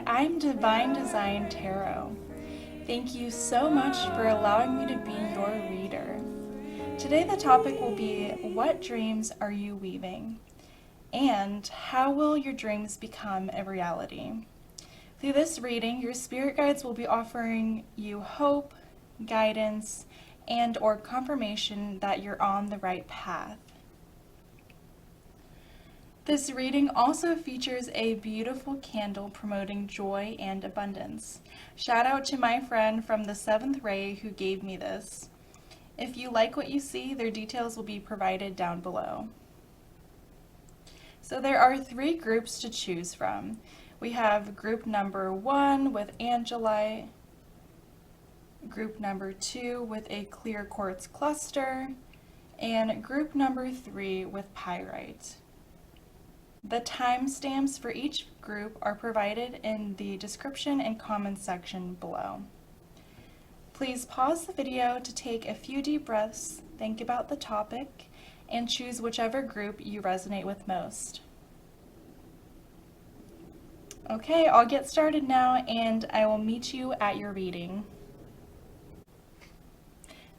I'm Divine Design Tarot. Thank you so much for allowing me to be your reader. Today the topic will be, what dreams are you weaving? And how will your dreams become a reality? Through this reading, your spirit guides will be offering you hope, guidance, and or confirmation that you're on the right path. This reading also features a beautiful candle promoting joy and abundance. Shout out to my friend from the 7th Ray who gave me this. If you like what you see, their details will be provided down below. So there are 3 groups to choose from. We have group number 1 with Angelite, group number 2 with a clear quartz cluster, and group number 3 with Pyrite. The timestamps for each group are provided in the description and comments section below. Please pause the video to take a few deep breaths, think about the topic, and choose whichever group you resonate with most. Okay, I'll get started now and I will meet you at your reading.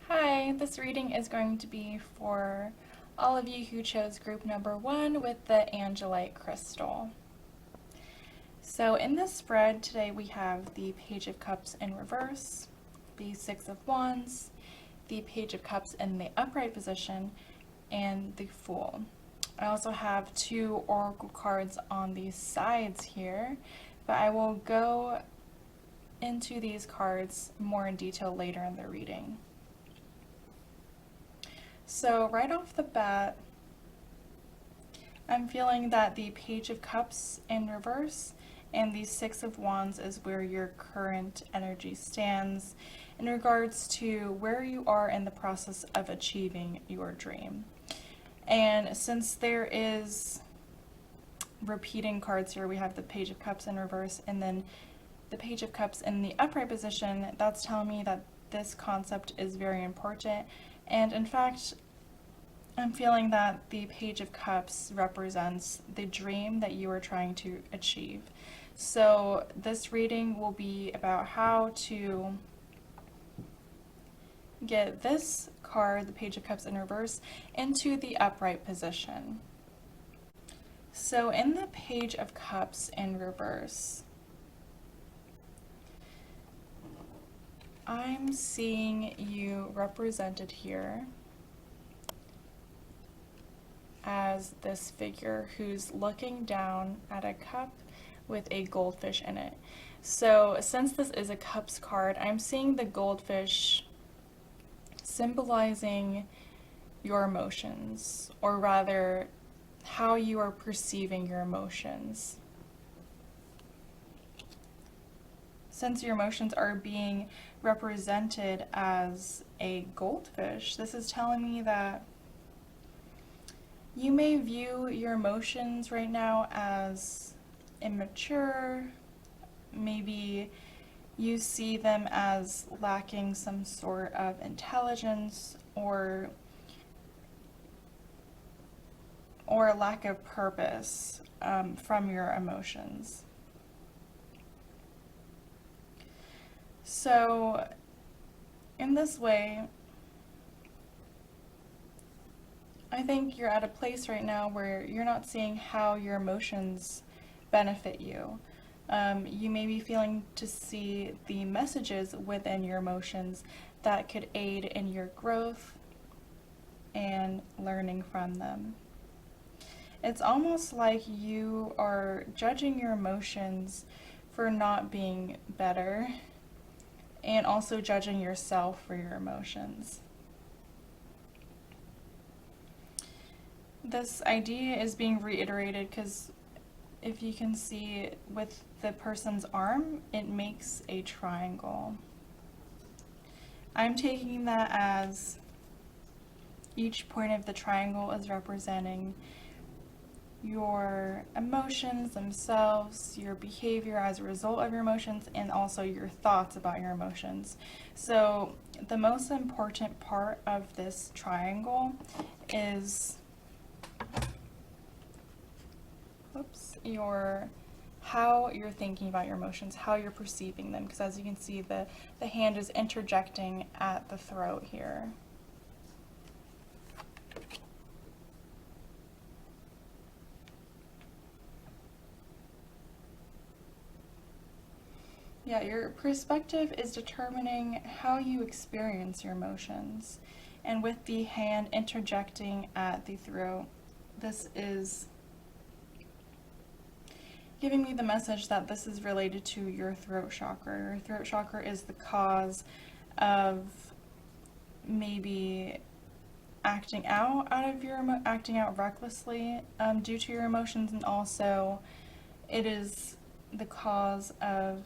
Hi, this reading is going to be for all of you who chose group number 1 with the Angelite crystal. So in this spread today we have the Page of Cups in reverse, the 6 of Wands, the Page of Cups in the upright position, and the Fool. I also have 2 oracle cards on the sides here, but I will go into these cards more in detail later in the reading. So right off the bat, I'm feeling that the Page of Cups in reverse and the 6 of Wands is where your current energy stands in regards to where you are in the process of achieving your dream. And since there is repeating cards here, we have the Page of Cups in reverse and then the Page of Cups in the upright position, that's telling me that this concept is very important. And in fact, I'm feeling that the Page of Cups represents the dream that you are trying to achieve. So this reading will be about how to get this card, the Page of Cups in reverse, into the upright position. So in the Page of Cups in reverse, I'm seeing you represented here as this figure who's looking down at a cup with a goldfish in it. So since this is a cups card, I'm seeing the goldfish symbolizing your emotions, or rather how you are perceiving your emotions. Since your emotions are being represented as a goldfish, this is telling me that you may view your emotions right now as immature. Maybe you see them as lacking some sort of intelligence or a lack of purpose from your emotions. So in this way, I think you're at a place right now where you're not seeing how your emotions benefit you. You may be feeling to see the messages within your emotions that could aid in your growth and learning from them. It's almost like you are judging your emotions for not being better and also judging yourself for your emotions. This idea is being reiterated because if you can see with the person's arm, it makes a triangle. I'm taking that as each point of the triangle is representing your emotions themselves, your behavior as a result of your emotions, and also your thoughts about your emotions. So the most important part of this triangle is your how you're thinking about your emotions, how you're perceiving them, because as you can see, the hand is interjecting at the throat here. Yeah, your perspective is determining how you experience your emotions. And with the hand interjecting at the throat, this is giving me the message that this is related to your throat chakra. Your throat chakra is the cause of maybe acting out recklessly due to your emotions, and also it is the cause of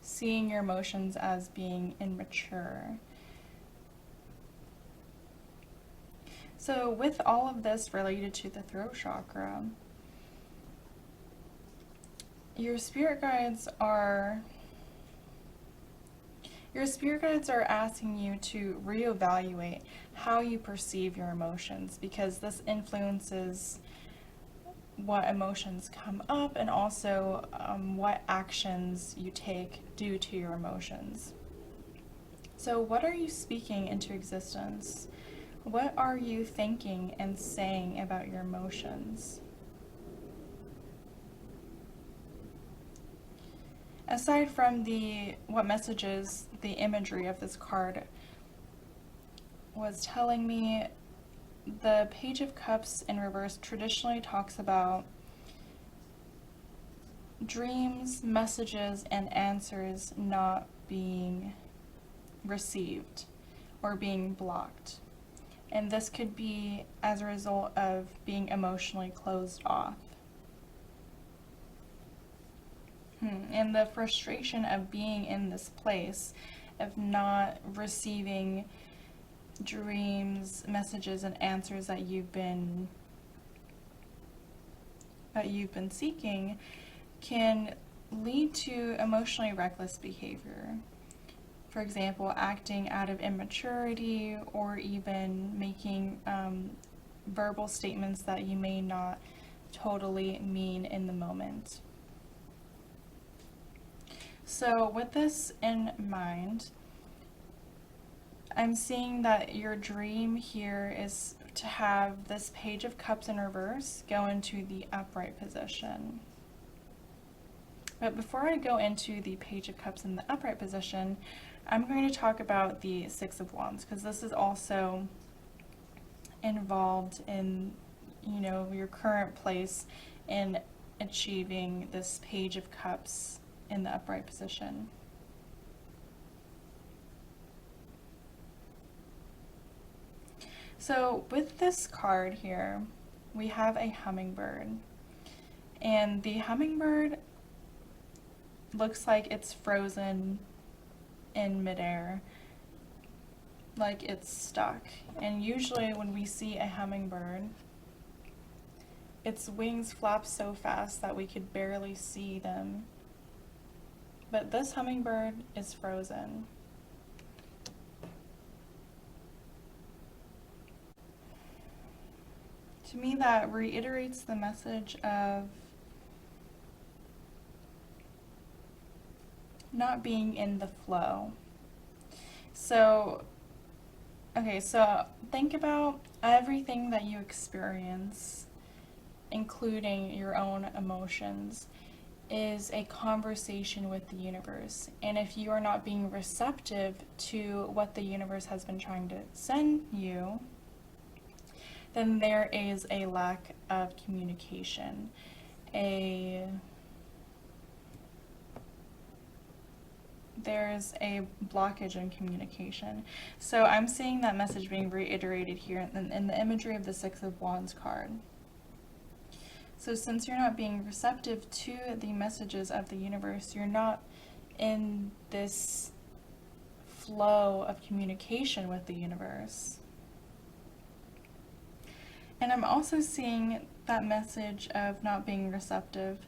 seeing your emotions as being immature. So with all of this related to the throat chakra, your spirit guides are asking you to reevaluate how you perceive your emotions, because this influences what emotions come up and also what actions you take due to your emotions. So what are you speaking into existence? What are you thinking and saying about your emotions? Aside from what messages the imagery of this card was telling me, the Page of Cups in reverse traditionally talks about dreams, messages, and answers not being received or being blocked. And this could be as a result of being emotionally closed off. And the frustration of being in this place, of not receiving dreams, messages, and answers that you've been seeking, can lead to emotionally reckless behavior. For example, acting out of immaturity, or even making verbal statements that you may not totally mean in the moment. So with this in mind, I'm seeing that your dream here is to have this Page of Cups in reverse go into the upright position. But before I go into the Page of Cups in the upright position, I'm going to talk about the Six of Wands, because this is also involved in, your current place in achieving this Page of Cups in the upright position. So with this card here, we have a hummingbird, and the hummingbird looks like it's frozen in midair, like it's stuck. And usually when we see a hummingbird, its wings flap so fast that we could barely see them. But this hummingbird is frozen. To me, that reiterates the message of not being in the flow. So, okay, so think about everything that you experience, including your own emotions, is a conversation with the universe. And if you are not being receptive to what the universe has been trying to send you, then there is a lack of communication. There's a blockage in communication. So I'm seeing that message being reiterated here in the imagery of the Six of Wands card. So since you're not being receptive to the messages of the universe, you're not in this flow of communication with the universe. And I'm also seeing that message of not being receptive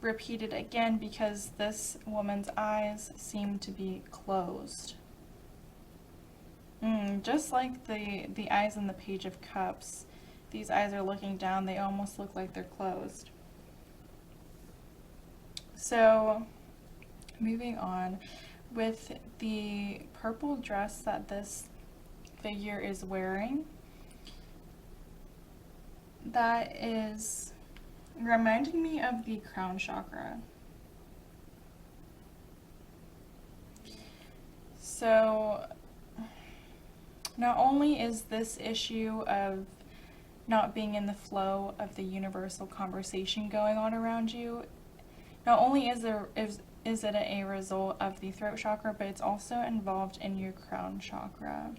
repeated again, because this woman's eyes seem to be closed. Just like the eyes in the Page of Cups, these eyes are looking down. They almost look like they're closed. So moving on, with the purple dress that this figure is wearing, that is reminding me of the crown chakra. So not only is this issue of not being in the flow of the universal conversation going on around you, not only is it a result of the throat chakra, but it's also involved in your crown chakra.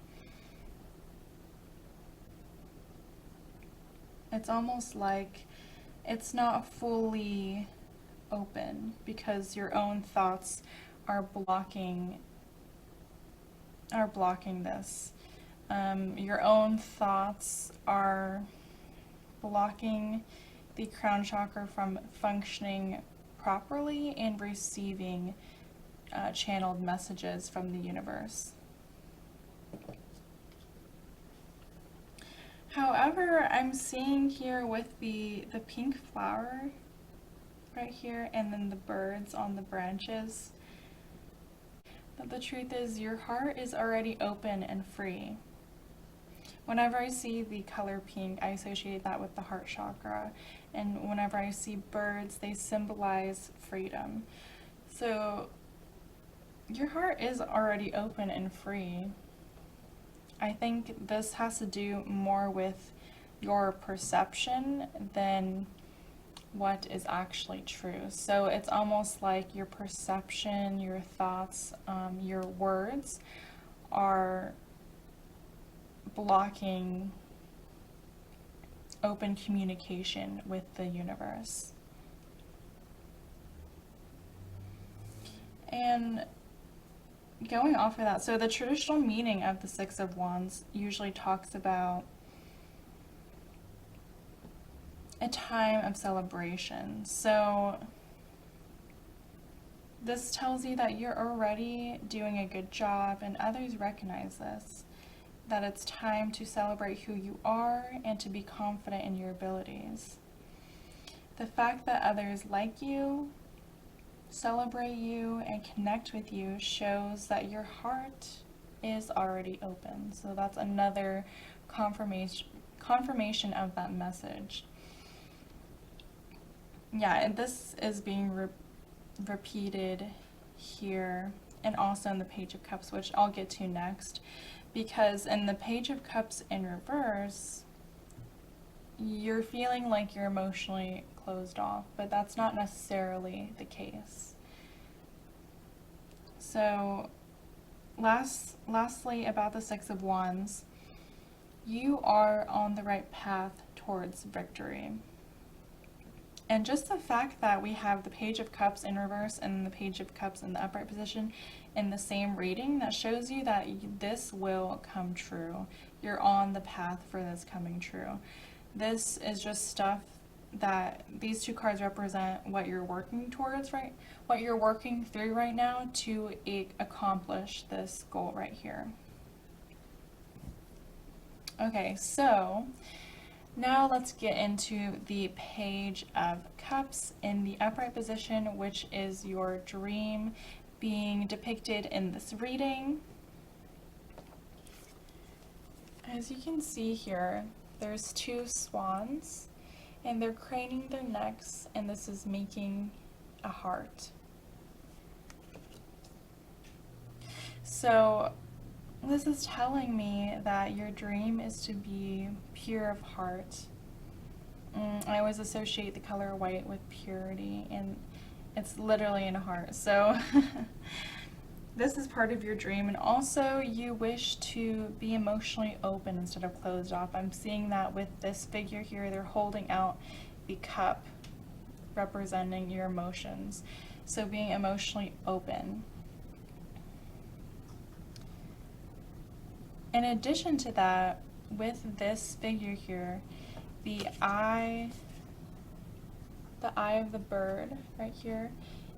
It's almost like it's not fully open because your own thoughts are blocking this. Your own thoughts are blocking the crown chakra from functioning properly and receiving channeled messages from the universe. However, I'm seeing here with the pink flower right here and then the birds on the branches, that the truth is your heart is already open and free. Whenever I see the color pink, I associate that with the heart chakra. And whenever I see birds, they symbolize freedom. So your heart is already open and free. I think this has to do more with your perception than what is actually true. So it's almost like your perception, your thoughts, your words are blocking open communication with the universe. And going off of that, so the traditional meaning of the Six of Wands usually talks about a time of celebration. So this tells you that you're already doing a good job, and others recognize this, that it's time to celebrate who you are and to be confident in your abilities. The fact that others like you, celebrate you, and connect with you shows that your heart is already open. So that's another confirmation of that message. Yeah, and this is being repeated here and also in the Page of Cups, which I'll get to next. Because in the Page of Cups in reverse, you're feeling like you're emotionally closed off, but that's not necessarily the case. So, lastly, about the Six of Wands, you are on the right path towards victory. And just the fact that we have the Page of Cups in reverse and the Page of Cups in the upright position in the same reading, that shows you that this will come true. You're on the path for this coming true. This is just stuff that these two cards represent what you're working towards, right? What you're working through right now to accomplish this goal right here. Okay, so now let's get into the Page of Cups in the upright position, which is your dream being depicted in this reading. As you can see here, there's two swans and they're craning their necks, and this is making a heart. So this is telling me that your dream is to be pure of heart. I always associate the color white with purity, and it's literally in a heart. So this is part of your dream, and also you wish to be emotionally open instead of closed off. I'm seeing that with this figure here. They're holding out the cup representing your emotions. So being emotionally open. In addition to that, with this figure here, the eye of the bird right here,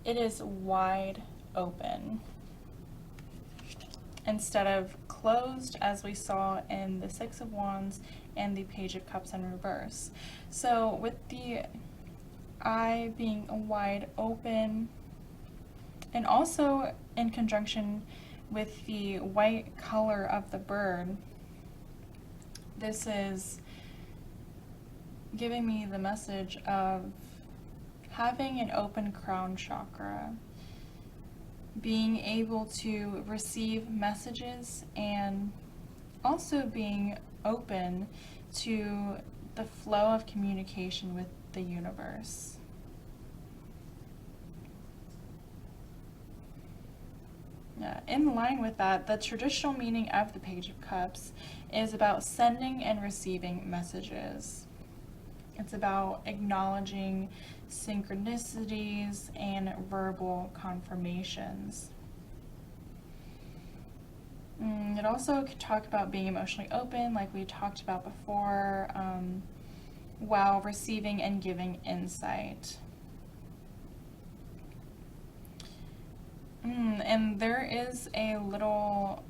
it is wide open instead of closed as we saw in the Six of Wands and the Page of Cups in reverse. So with the eye being wide open, and also in conjunction with the white color of the bird, this is giving me the message of having an open crown chakra, being able to receive messages, and also being open to the flow of communication with the universe. In line with that, the traditional meaning of the Page of Cups is about sending and receiving messages. It's about acknowledging synchronicities and verbal confirmations. It also could talk about being emotionally open, like we talked about before, while receiving and giving insight. And there is a little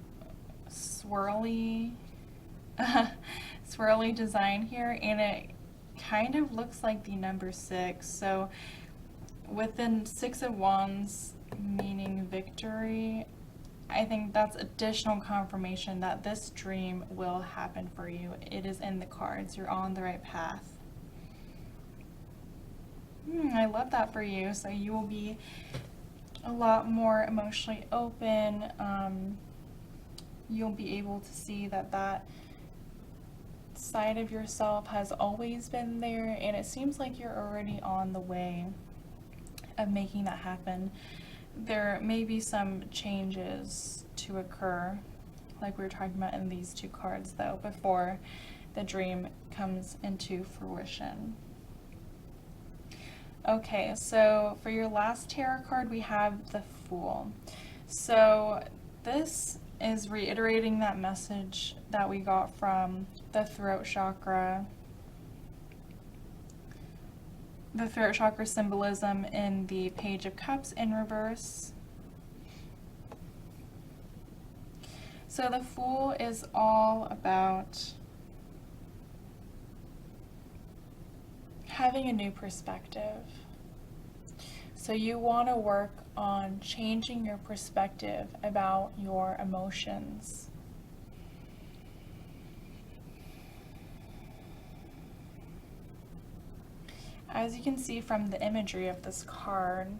swirly design here, and it kind of looks like the number 6. So within 6 of Wands meaning victory, I think that's additional confirmation that this dream will happen for you. It is in the cards. You're on the right path. I love that for you. So you will be a lot more emotionally open. You'll be able to see that that side of yourself has always been there, and it seems like you're already on the way of making that happen. There may be some changes to occur, like we were talking about in these 2 cards though, before the dream comes into fruition. Okay, so for your last tarot card, we have the Fool. So this is reiterating that message that we got from the throat chakra. The throat chakra symbolism in the Page of Cups in reverse. So the Fool is all about having a new perspective. So you want to work on changing your perspective about your emotions. As you can see from the imagery of this card,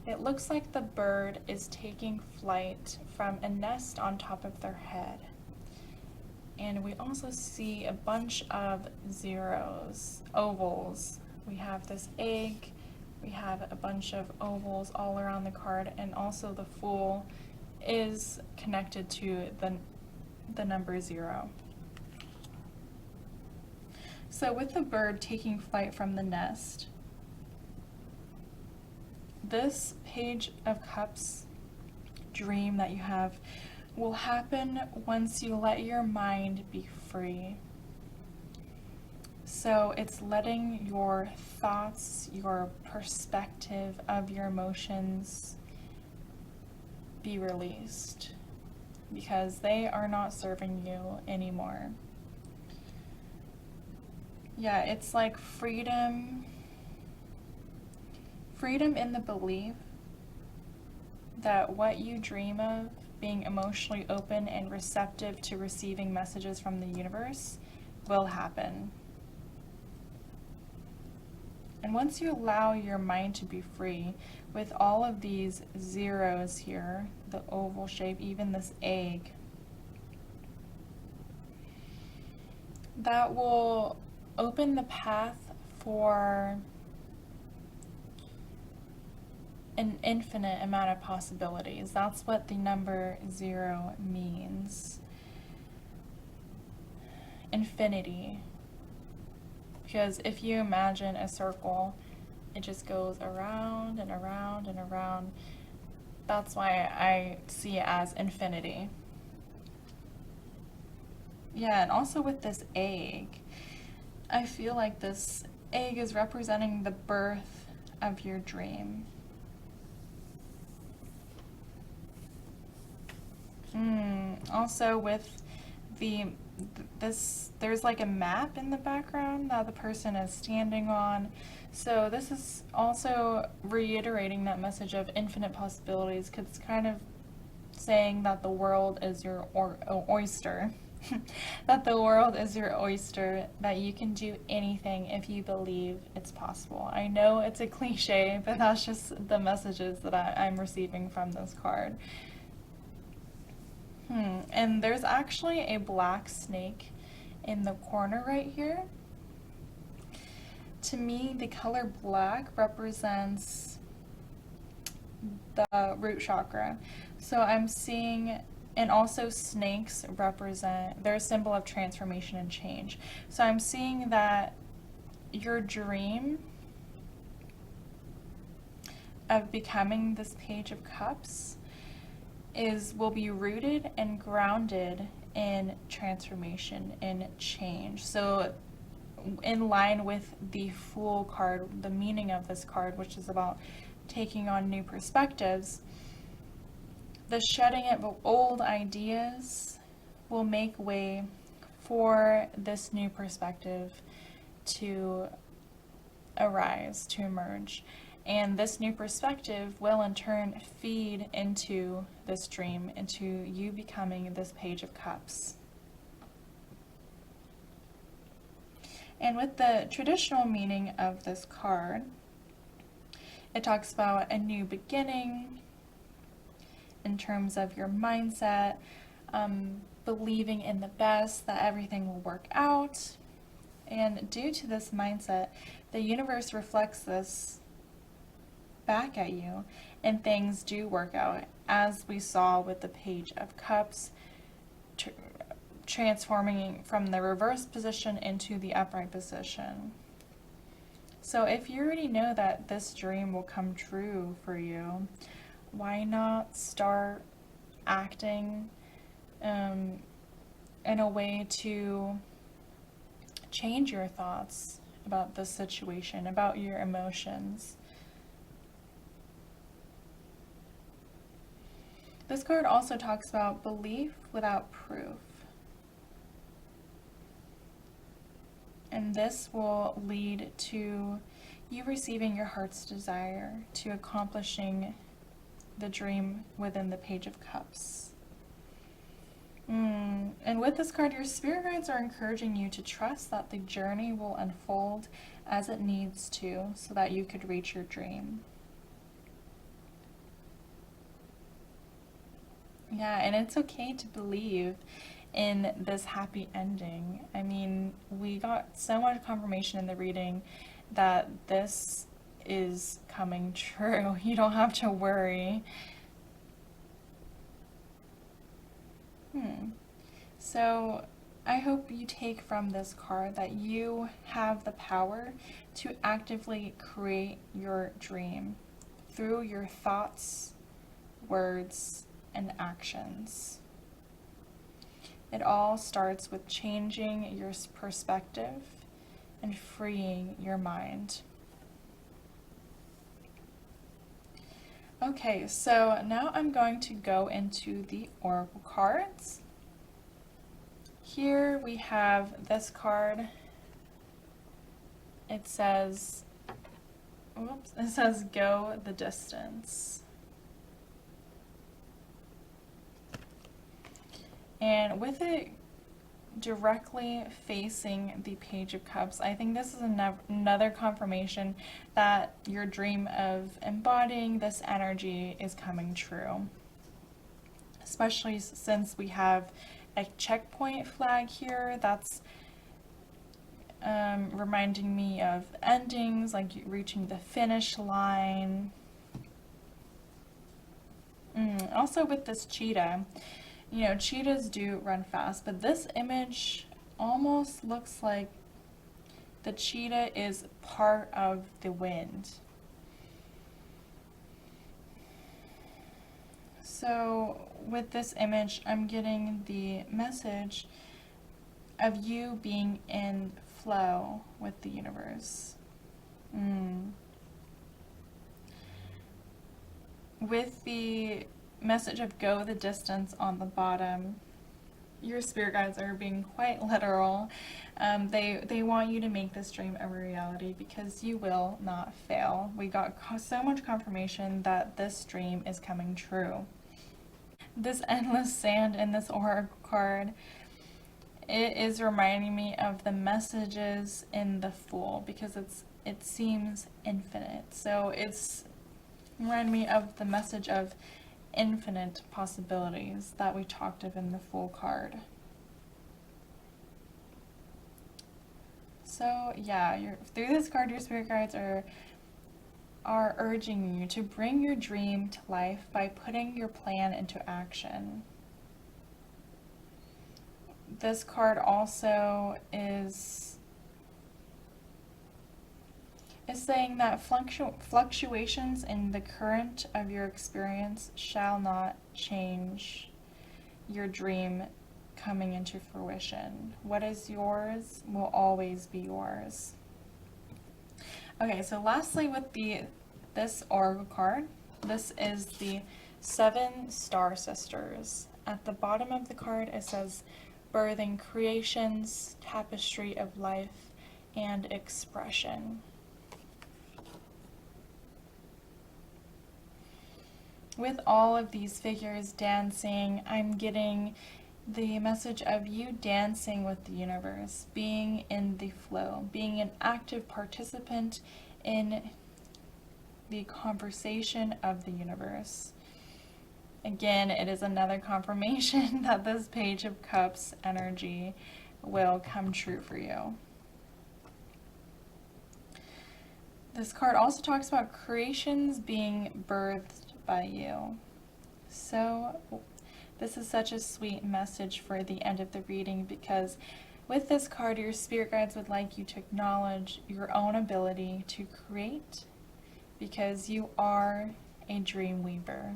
it looks like the bird is taking flight from a nest on top of their head. And we also see a bunch of zeros, ovals. We have this egg, we have a bunch of ovals all around the card, and also the Fool is connected to the number 0. So with the bird taking flight from the nest, this Page of Cups dream that you have will happen once you let your mind be free. So it's letting your thoughts, your perspective of your emotions be released, because they are not serving you anymore. Yeah, it's like freedom in the belief that what you dream of, being emotionally open and receptive to receiving messages from the universe, will happen. And once you allow your mind to be free, with all of these zeros here, the oval shape, even this egg, that will open the path for an infinite amount of possibilities. That's what the number 0 means. Infinity. Because if you imagine a circle, it just goes around and around and around. That's why I see it as infinity. Yeah, and also with this egg, I feel like this egg is representing the birth of your dream. Also with there's like a map in the background that the person is standing on. So this is also reiterating that message of infinite possibilities, because it's kind of saying that the world is your oyster. That the world is your oyster, that you can do anything if you believe it's possible. I know it's a cliche, but that's just the messages that I'm receiving from this card. And there's actually a black snake in the corner right here. To me, the color black represents the root chakra. So I'm seeing, and also snakes represent, they're a symbol of transformation and change. So I'm seeing that your dream of becoming this Page of Cups will be rooted and grounded in transformation and change. So in line with the Fool card, the meaning of this card, which is about taking on new perspectives, the shedding of old ideas will make way for this new perspective to arise, to emerge. And this new perspective will in turn feed into this dream, into you becoming this Page of Cups. And with the traditional meaning of this card, it talks about a new beginning in terms of your mindset, believing in the best, that everything will work out. And due to this mindset, the universe reflects this back at you, and things do work out, as we saw with the Page of Cups transforming from the reverse position into the upright position. So if you already know that this dream will come true for you, why not start acting in a way to change your thoughts about the situation, about your emotions? This card also talks about belief without proof. And this will lead to you receiving your heart's desire, to accomplishing the dream within the Page of Cups. And with this card, your spirit guides are encouraging you to trust that the journey will unfold as it needs to, so that you could reach your dream. Yeah, and it's okay to believe in this happy ending. I mean, we got so much confirmation in the reading that this is coming true. You don't have to worry. So I hope you take from this card that you have the power to actively create your dream through your thoughts, words, and actions. It all starts with changing your perspective and freeing your mind. Okay, so now I'm going to go into the oracle cards. Here we have this card. It says, go the distance. And with it directly facing the Page of Cups, I think this is another confirmation that your dream of embodying this energy is coming true. Especially since we have a checkpoint flag here that's reminding me of endings, like reaching the finish line. Also with this cheetah, you know, cheetahs do run fast, but this image almost looks like the cheetah is part of the wind. So with this image, I'm getting the message of you being in flow with the universe. With the message of go the distance on the bottom, Your spirit guides are being quite literal. They want you to make this dream a reality because you will not fail. We got so much confirmation that this dream is coming true. This endless sand in this oracle card, it is reminding me of the messages in the Fool because it seems infinite. So it's reminding me of the message of infinite possibilities that we talked of in the Fool card. So yeah, through this card, your spirit guides are urging you to bring your dream to life by putting your plan into action. This card also is saying that fluctuations in the current of your experience shall not change your dream coming into fruition. What is yours will always be yours. Okay, so lastly with this oracle card, this is the 7 Star Sisters. At the bottom of the card it says birthing creations, tapestry of life, and expression. With all of these figures dancing, I'm getting the message of you dancing with the universe, being in the flow, being an active participant in the conversation of the universe. Again, it is another confirmation that this Page of Cups energy will come true for you. This card also talks about creations being birthed by you. So this is such a sweet message for the end of the reading because with this card, your spirit guides would like you to acknowledge your own ability to create because you are a dream weaver.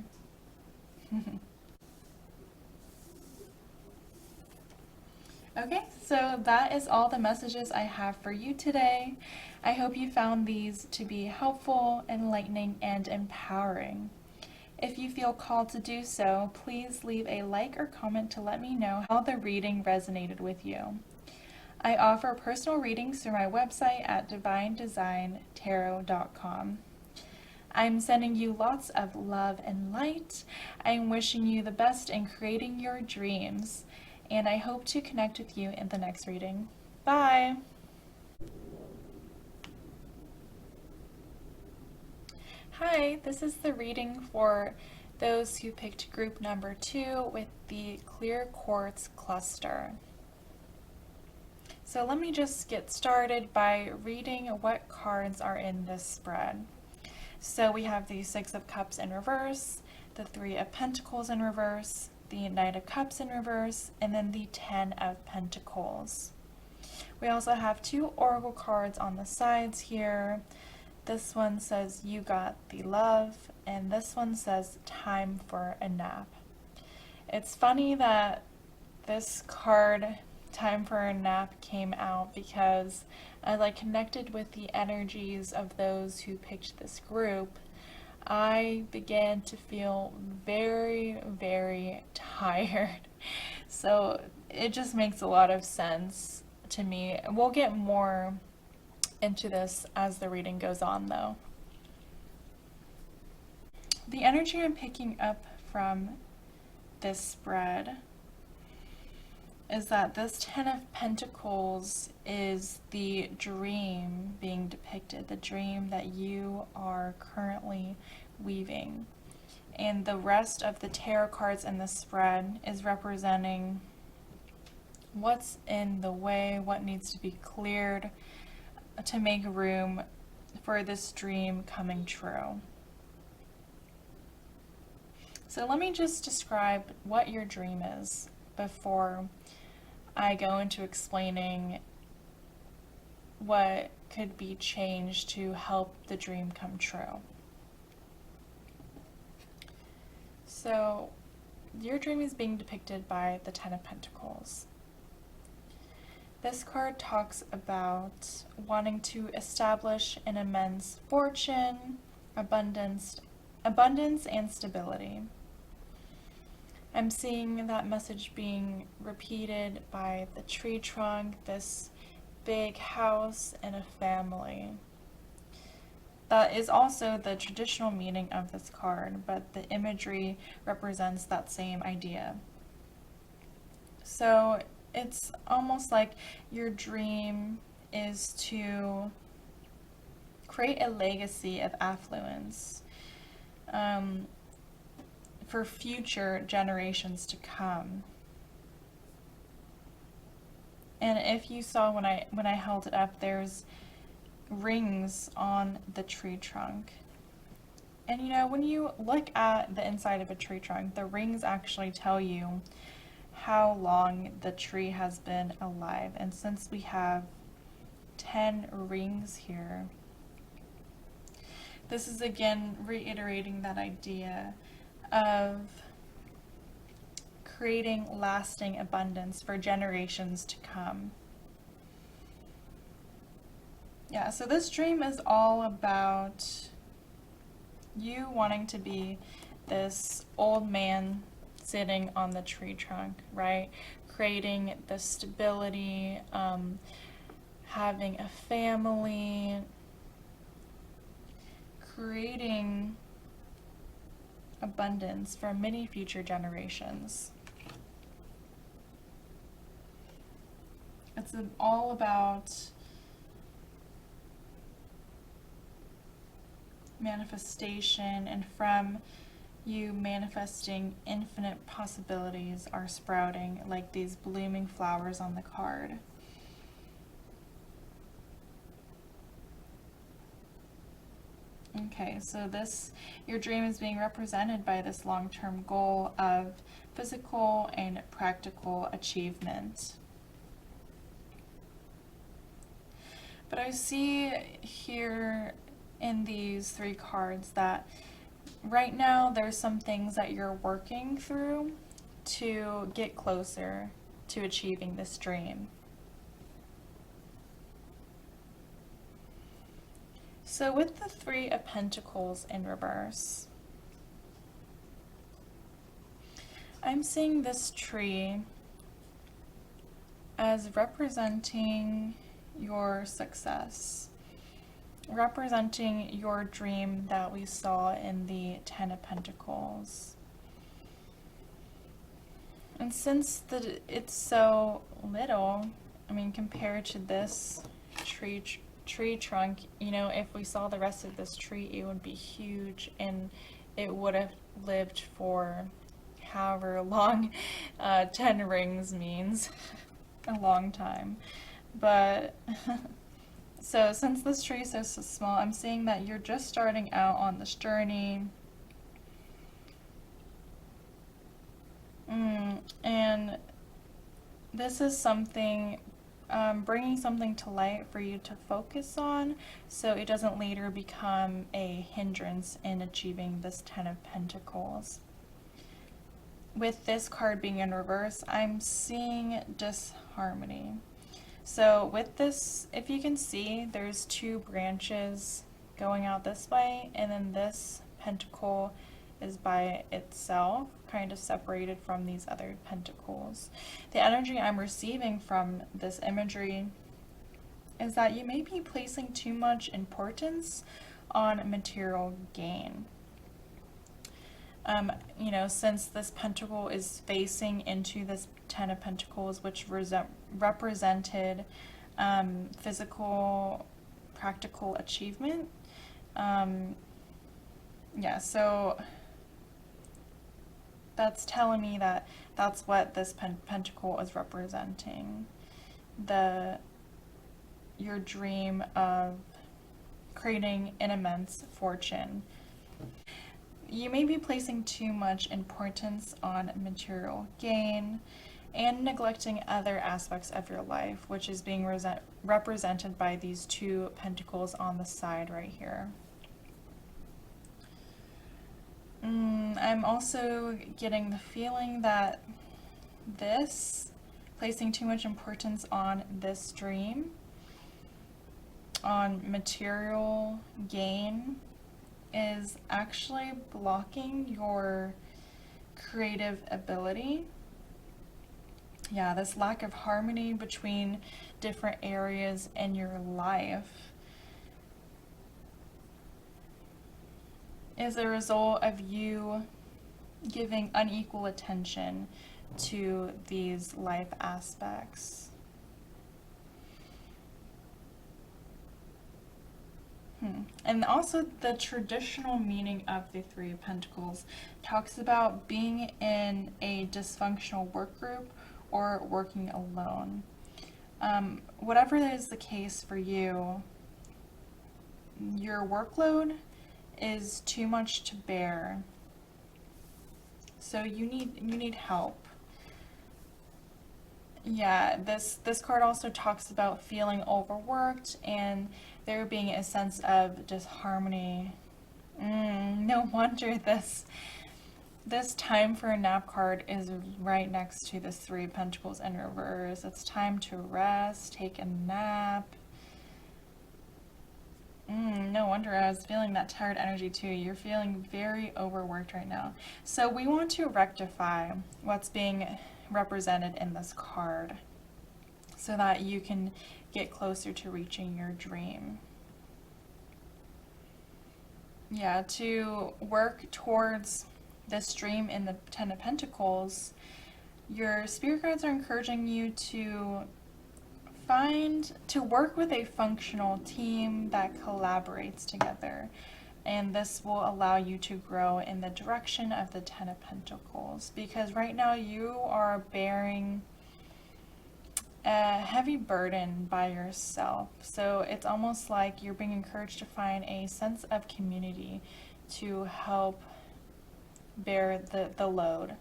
Okay, so that is all the messages I have for you today. I hope you found these to be helpful, enlightening, and empowering. If you feel called to do so, please leave a like or comment to let me know how the reading resonated with you. I offer personal readings through my website at divinedesigntarot.com. I'm sending you lots of love and light. I'm wishing you the best in creating your dreams, and I hope to connect with you in the next reading. Bye! Hi, this is the reading for those who picked group number 2 with the clear quartz cluster. So let me just get started by reading what cards are in this spread. So we have the 6 of Cups in reverse, the 3 of Pentacles in reverse, the Knight of Cups in reverse, and then the 10 of Pentacles. We also have 2 oracle cards on the sides here. This one says you got the love, and this one says time for a nap. It's funny that this card, time for a nap, came out because as I connected with the energies of those who picked this group, I began to feel very, very tired. So it just makes a lot of sense to me. We'll get more into this as the reading goes on though. The energy I'm picking up from this spread is that this 10 of Pentacles is the dream being depicted, the dream that you are currently weaving. And the rest of the tarot cards in the spread is representing what's in the way, what needs to be cleared to make room for this dream coming true. So let me just describe what your dream is before I go into explaining what could be changed to help the dream come true. So your dream is being depicted by the 10 of Pentacles. This card talks about wanting to establish an immense fortune, abundance and stability. I'm seeing that message being repeated by the tree trunk, this big house, and a family. That is also the traditional meaning of this card, but the imagery represents that same idea. So it's almost like your dream is to create a legacy of affluence for future generations to come. And if you saw when I held it up, there's rings on the tree trunk. And you know, when you look at the inside of a tree trunk, the rings actually tell you how long the tree has been alive. And since we have 10 rings here, this is again reiterating that idea of creating lasting abundance for generations to come. Yeah, so this dream is all about you wanting to be this old man sitting on the tree trunk, right? Creating the stability, having a family, creating abundance for many future generations. It's all about manifestation, and from you manifesting, infinite possibilities are sprouting like these blooming flowers on the card. Okay, so your dream is being represented by this long-term goal of physical and practical achievement. But I see here in these 3 cards that right now there's some things that you're working through to get closer to achieving this dream. So with the 3 of Pentacles in reverse, I'm seeing this tree as representing your success, representing your dream that we saw in the 10 of Pentacles. And since it's so little, I mean, compared to this tree trunk, you know, if we saw the rest of this tree, it would be huge, and it would have lived for however long 10 rings means, a long time. But so since this tree is so small, I'm seeing that you're just starting out on this journey. And this is something, bringing something to light for you to focus on, so it doesn't later become a hindrance in achieving this 10 of Pentacles. With this card being in reverse, I'm seeing disharmony. So with this, if you can see, there's 2 branches going out this way, and then this pentacle is by itself, kind of separated from these other pentacles. The energy I'm receiving from this imagery is that you may be placing too much importance on material gain. You know, since this pentacle is facing into this 10 of Pentacles, which represented physical, practical achievement. Yeah, so that's telling me that that's what this pentacle is representing. Your dream of creating an immense fortune. You may be placing too much importance on material gain and neglecting other aspects of your life, which is being represented by these 2 pentacles on the side right here. I'm also getting the feeling that placing too much importance on this dream, on material gain, is actually blocking your creative ability. Yeah, this lack of harmony between different areas in your life is a result of you giving unequal attention to these life aspects. And also the traditional meaning of the Three of Pentacles talks about being in a dysfunctional work group or working alone. Whatever is the case for you, your workload is too much to bear. So you need help. Yeah, this card also talks about feeling overworked and there being a sense of disharmony. No wonder this time for a nap card is right next to this Three of Pentacles in reverse. It's time to rest, take a nap. No wonder I was feeling that tired energy too. You're feeling very overworked right now. So we want to rectify what's being represented in this card so that you can get closer to reaching your dream. Yeah, to work towards this dream in the Ten of Pentacles, your spirit guides are encouraging you to work with a functional team that collaborates together. And this will allow you to grow in the direction of the Ten of Pentacles. Because right now you are bearing a heavy burden by yourself. So it's almost like you're being encouraged to find a sense of community to help bear the load.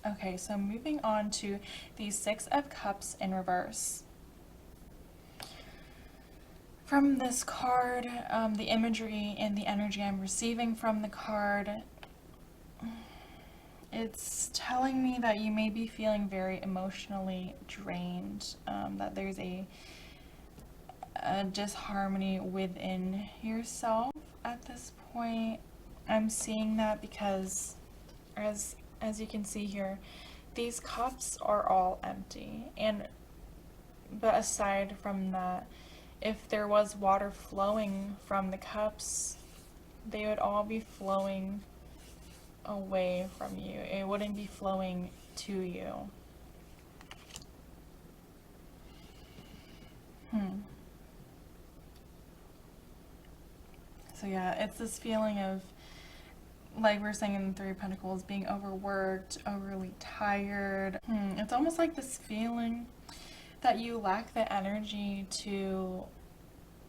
Okay, so moving on to the Six of Cups in reverse. From this card, the imagery and the energy I'm receiving from the card, it's telling me that you may be feeling very emotionally drained, that there's a disharmony within yourself at this point. I'm seeing that because as you can see here, these cups are all empty, but aside from that, if there was water flowing from the cups, they would all be flowing away from you. It wouldn't be flowing to you. So yeah, it's this feeling of, like we're saying in the Three of Pentacles, being overworked, overly tired. It's almost like this feeling that you lack the energy to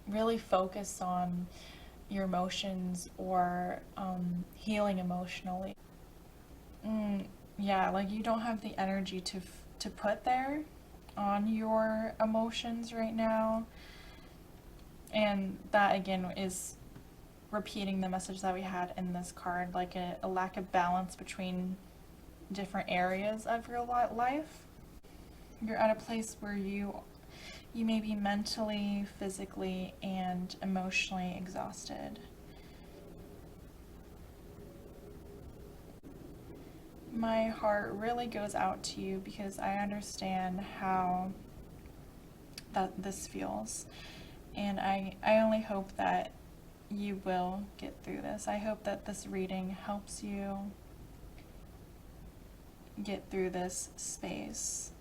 really focus on your emotions or healing emotionally. Yeah, like you don't have the energy to put there on your emotions right now. And that again is repeating the message that we had in this card, like a lack of balance between different areas of your life. You're at a place where you may be mentally, physically, and emotionally exhausted. My heart really goes out to you because I understand how this feels, and I only hope that you will get through this. I hope that this reading helps you get through this space.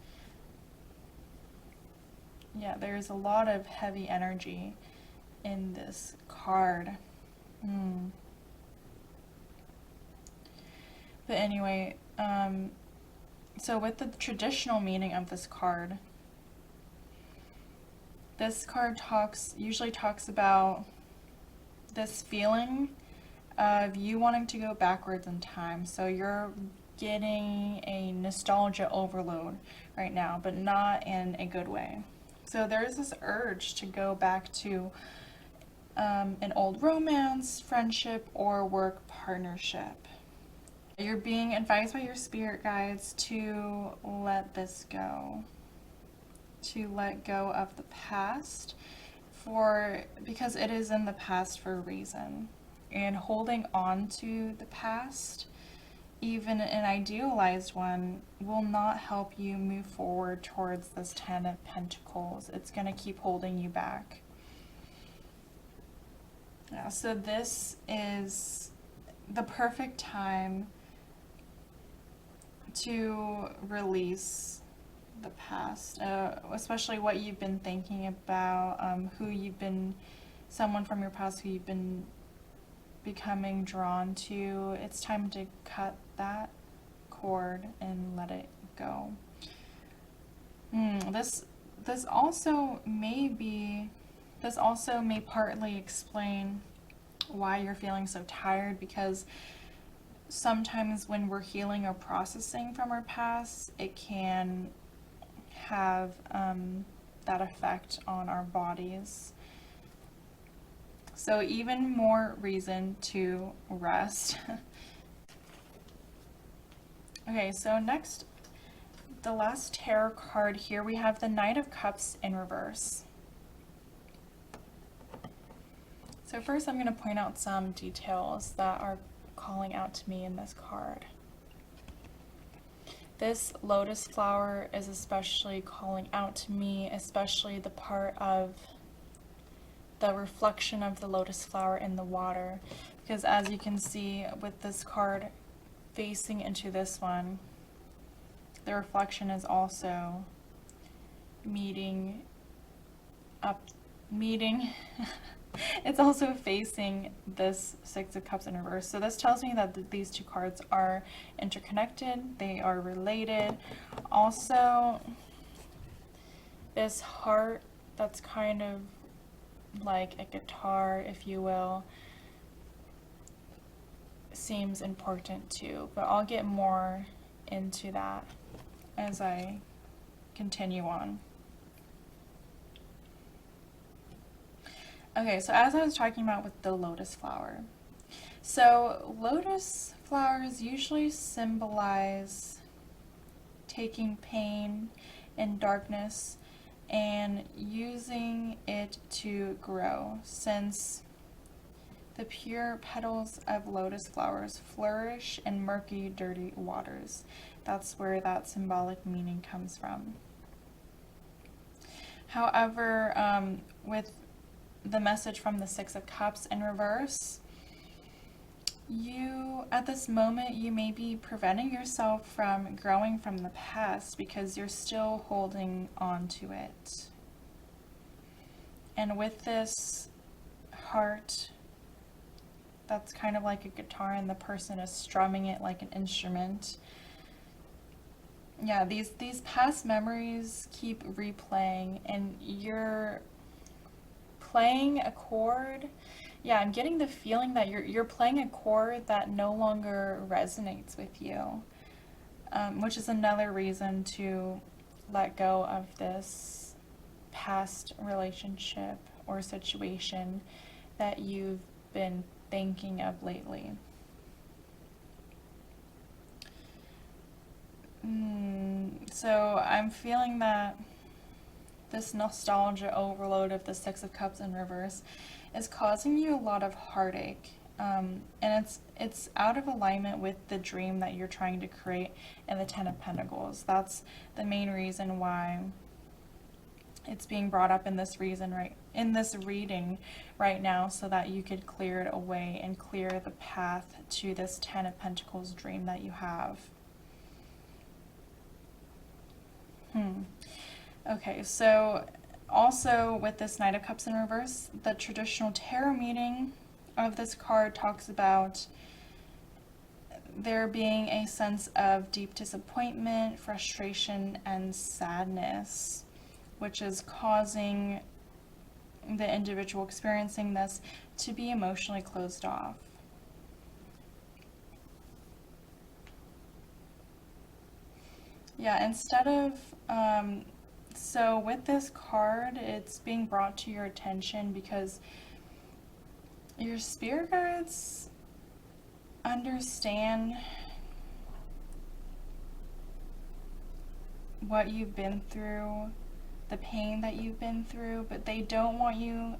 Yeah, there's a lot of heavy energy in this card. But anyway, so with the traditional meaning of this card usually talks about this feeling of you wanting to go backwards in time. So you're getting a nostalgia overload right now, but not in a good way. So there's this urge to go back to an old romance, friendship, or work partnership. You're being advised by your spirit guides to let this go, to let go of the past, because it is in the past for a reason. And holding on to the past, even an idealized one, will not help you move forward towards this Ten of Pentacles. It's going to keep holding you back. Yeah, so this is the perfect time to release the past, especially what you've been thinking about, who you've been, someone from your past who you've been becoming drawn to. It's time to cut that cord and let it go. This also may partly explain why you're feeling so tired, because sometimes when we're healing or processing from our past, it can have that effect on our bodies. So even more reason to rest. Okay, so next, the last tarot card here, we have the Knight of Cups in reverse. So first I'm going to point out some details that are calling out to me in this card. This lotus flower is especially calling out to me, especially the part of the reflection of the lotus flower in the water, because as you can see with this card facing into this one, the reflection is also meeting it's also facing this Six of Cups in reverse. So this tells me that these two cards are interconnected, they are related. Also, this heart that's kind of like a guitar, if you will, seems important too, but I'll get more into that as I continue on. Okay, so as I was talking about with the lotus flower, so lotus flowers usually symbolize taking pain and darkness and using it to grow, since the pure petals of lotus flowers flourish in murky, dirty waters. That's where that symbolic meaning comes from. However, with the message from the Six of Cups in reverse, at this moment, you may be preventing yourself from growing from the past because you're still holding on to it. And with this heart that's kind of like a guitar and the person is strumming it like an instrument, yeah, these past memories keep replaying, and you're playing a chord. Yeah, I'm getting the feeling that you're playing a chord that no longer resonates with you, which is another reason to let go of this past relationship or situation that you've been thinking of lately. So I'm feeling that this nostalgia overload of the Six of Cups in reverse is causing you a lot of heartache, and it's out of alignment with the dream that you're trying to create in the Ten of Pentacles. That's the main reason why it's being brought up in this reading right now, so that you could clear it away and clear the path to this Ten of Pentacles dream that you have. Okay, so also with this Knight of Cups in reverse, the traditional tarot meaning of this card talks about there being a sense of deep disappointment, frustration, and sadness, which is causing the individual experiencing this to be emotionally closed off. Yeah, instead of, so with this card, it's being brought to your attention because your spirit guides understand what you've been through, the pain that you've been through, but they don't want you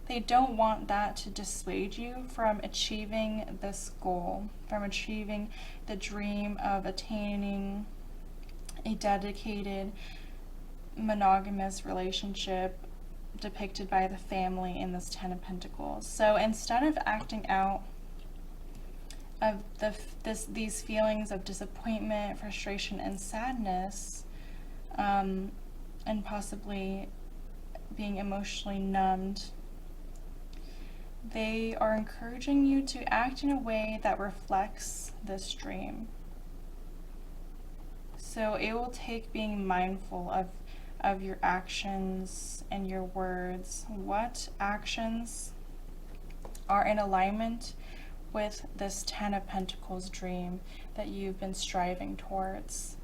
they don't want that to dissuade you from achieving this goal, from achieving the dream of attaining a dedicated monogamous relationship depicted by the family in this Ten of Pentacles. So instead of acting out of these feelings of disappointment, frustration, and sadness, and possibly being emotionally numbed, they are encouraging you to act in a way that reflects this dream. So it will take being mindful of your actions and your words. What actions are in alignment with this Ten of Pentacles dream that you've been striving towards?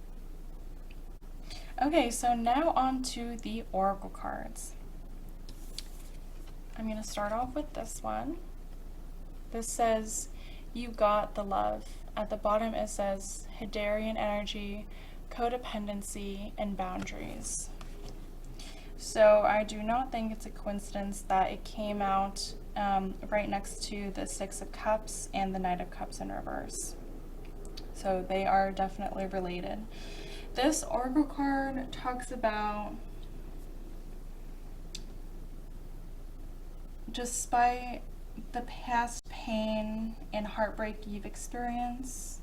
Okay, so now on to the Oracle cards. I'm going to start off with this one. This says, you got the love. At the bottom it says, Hadarian energy, codependency, and boundaries. So I do not think it's a coincidence that it came out right next to the Six of Cups and the Knight of Cups in reverse. So they are definitely related. This Oracle card talks about, despite the past pain and heartbreak you've experienced,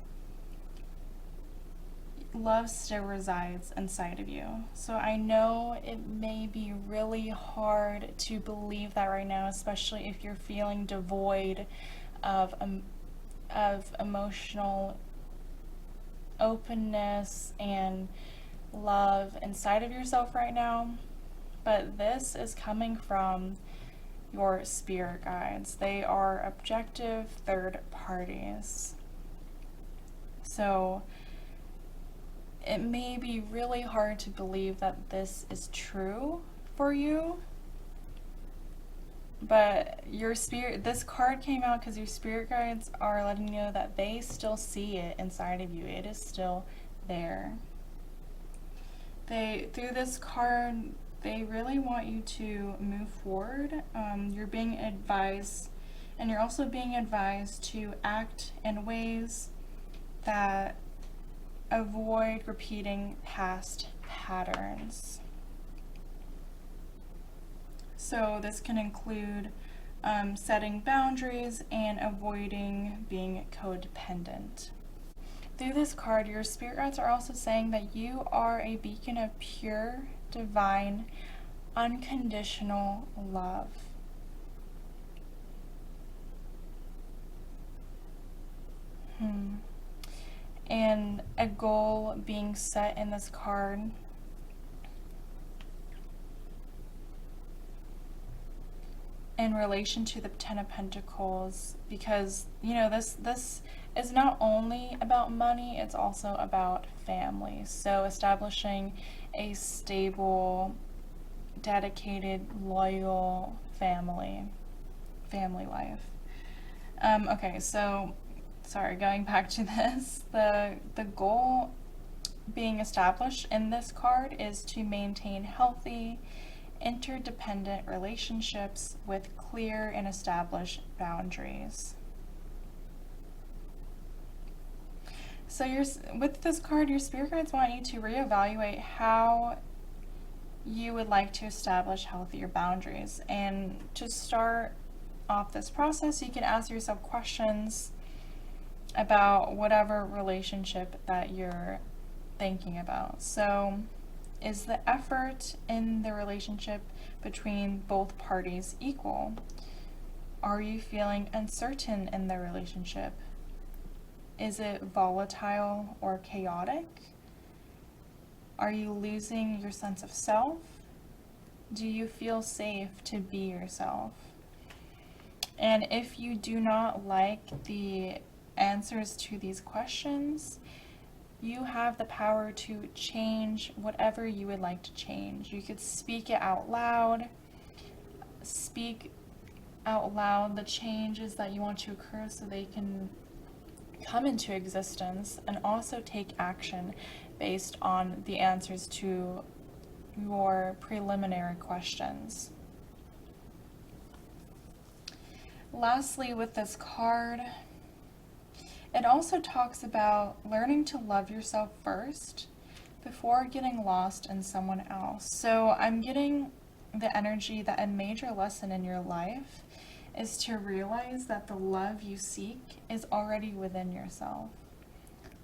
love still resides inside of you. So I know it may be really hard to believe that right now, especially if you're feeling devoid of emotional openness and love inside of yourself right now. But this is coming from your spirit guides. They are objective third parties. So it may be really hard to believe that this is true for you, but your spirit, this card came out because your spirit guides are letting you know that they still see it inside of you. It is still there. Through this card, they really want you to move forward. You're being advised, and you're also being advised to act in ways that avoid repeating past patterns. So this can include setting boundaries and avoiding being codependent. Through this card, your spirit guides are also saying that you are a beacon of pure, divine, unconditional love. And a goal being set in this card in relation to the Ten of Pentacles, because you know this is not only about money, it's also about family. So establishing a stable, dedicated, loyal family life. Okay, so sorry, going back to this, the goal being established in this card is to maintain healthy, interdependent relationships with clear and established boundaries. So with this card, your spirit guides want you to reevaluate how you would like to establish healthier boundaries. And to start off this process, you can ask yourself questions about whatever relationship that you're thinking about. So, is the effort in the relationship between both parties equal? Are you feeling uncertain in the relationship? Is it volatile or chaotic? Are you losing your sense of self? Do you feel safe to be yourself? And if you do not like the answers to these questions, you have the power to change whatever you would like to change. You could speak it out loud. Speak out loud the changes that you want to occur so they can come into existence, and also take action based on the answers to your preliminary questions. Lastly, with this card, it also talks about learning to love yourself first before getting lost in someone else. So I'm getting the energy that a major lesson in your life is to realize that the love you seek is already within yourself.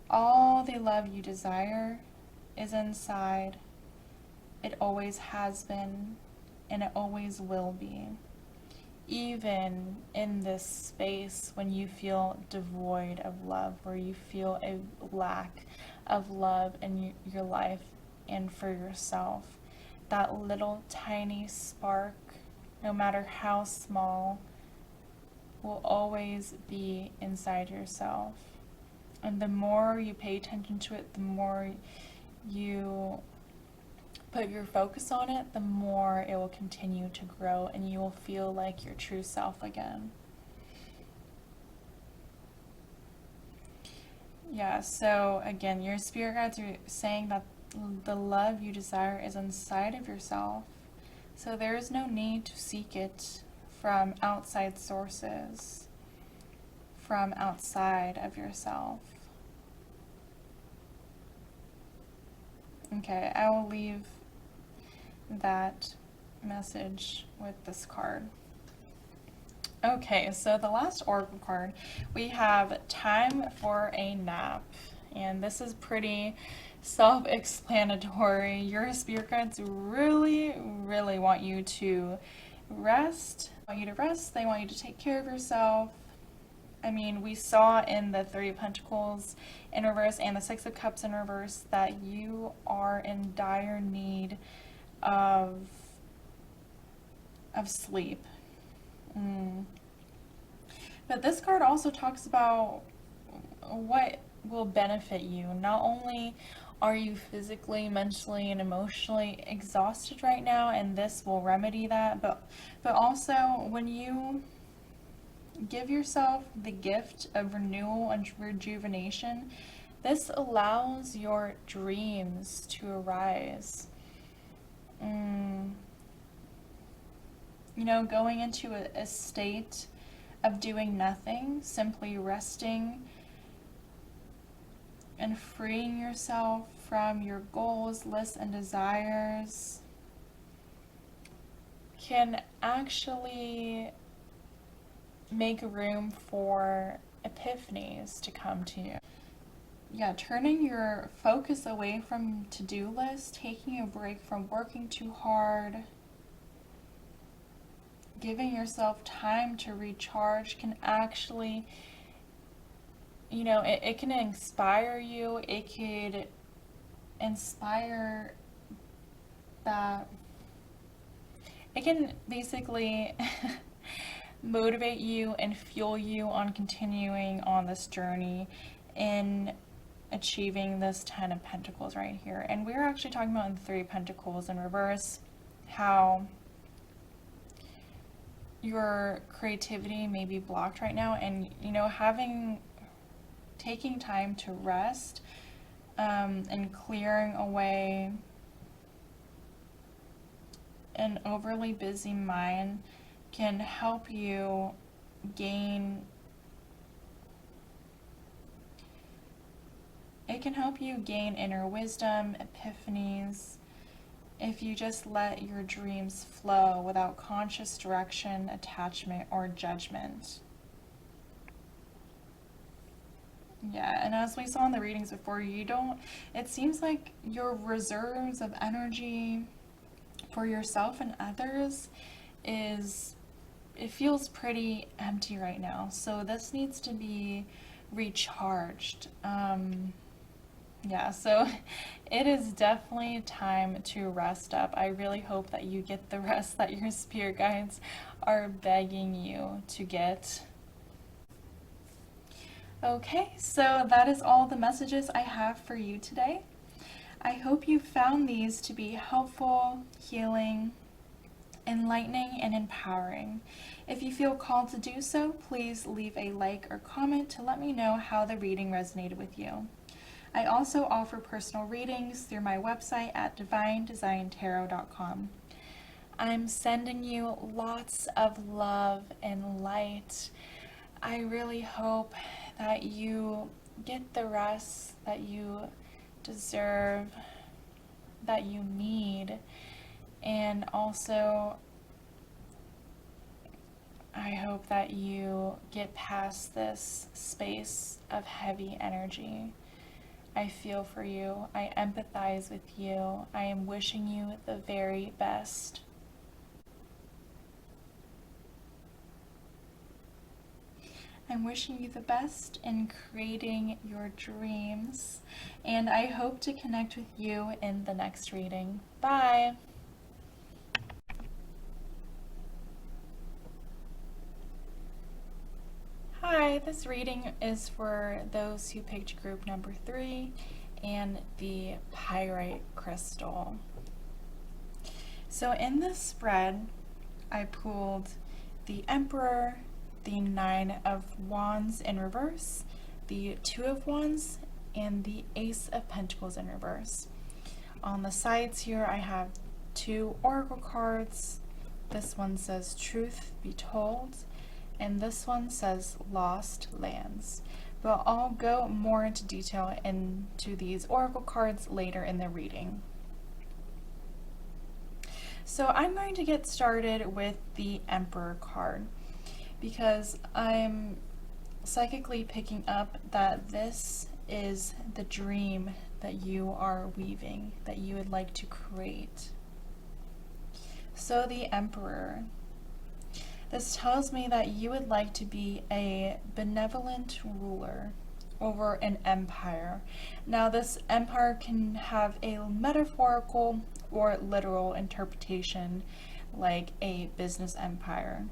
All the love you desire is inside. It always has been, and it always will be. Even in this space when you feel devoid of love, where you feel a lack of love in your life and for yourself, that little tiny spark, no matter how small, will always be inside yourself. And the more you pay attention to it, the more you put your focus on it, the more it will continue to grow and you will feel like your true self again. Yeah, so again, your spirit guides are saying that the love you desire is inside of yourself. So there is no need to seek it from outside sources, from outside of yourself. Okay, I will leave that message with this card. Okay, so the last oracle card, we have time for a nap. And this is pretty self-explanatory. Your spirit guides really, really want you to rest. They want you to take care of yourself. I mean, we saw in the Three of Pentacles in reverse and the Six of Cups in reverse that you are in dire need of sleep. But this card also talks about what will benefit you. Not only are you physically, mentally, and emotionally exhausted right now, and this will remedy that, but also when you give yourself the gift of renewal and rejuvenation, this allows your dreams to arise. You know, going into a state of doing nothing, simply resting and freeing yourself from your goals, lists, and desires can actually make room for epiphanies to come to you. Yeah, turning your focus away from to-do lists, taking a break from working too hard, giving yourself time to recharge can actually, you know, it can inspire you. It could inspire that. It can basically motivate you and fuel you on continuing on this journey in achieving this 10 of Pentacles right here. And we're actually talking about in the Three of Pentacles in reverse, how your creativity may be blocked right now, and you know, taking time to rest and clearing away an overly busy mind can help you gain inner wisdom, epiphanies, if you just let your dreams flow without conscious direction, attachment, or judgment. Yeah, and as we saw in the readings before, it seems like your reserves of energy for yourself and others it feels pretty empty right now. So this needs to be recharged. Yeah, so it is definitely time to rest up. I really hope that you get the rest that your spirit guides are begging you to get. Okay, so that is all the messages I have for you today. I hope you found these to be helpful, healing, enlightening, and empowering. If you feel called to do so, please leave a like or comment to let me know how the reading resonated with you. I also offer personal readings through my website at divinedesigntarot.com. I'm sending you lots of love and light. I really hope that you get the rest that you deserve, that you need, and also I hope that you get past this space of heavy energy. I feel for you. I empathize with you. I am wishing you the very best. I'm wishing you the best in creating your dreams, and I hope to connect with you in the next reading. Bye! Hi, this reading is for those who picked group number 3 and the Pyrite crystal. So in this spread, I pulled the Emperor, the 9 of Wands in reverse, the 2 of Wands, and the Ace of Pentacles in reverse. On the sides here, I have 2 oracle cards. This one says Truth Be Told, and this one says Lost Lands. But I'll go more into detail into these oracle cards later in the reading. So I'm going to get started with the Emperor card because I'm psychically picking up that this is the dream that you are weaving, that you would like to create. So the Emperor, this tells me that you would like to be a benevolent ruler over an empire. Now this empire can have a metaphorical or literal interpretation, like a business empire.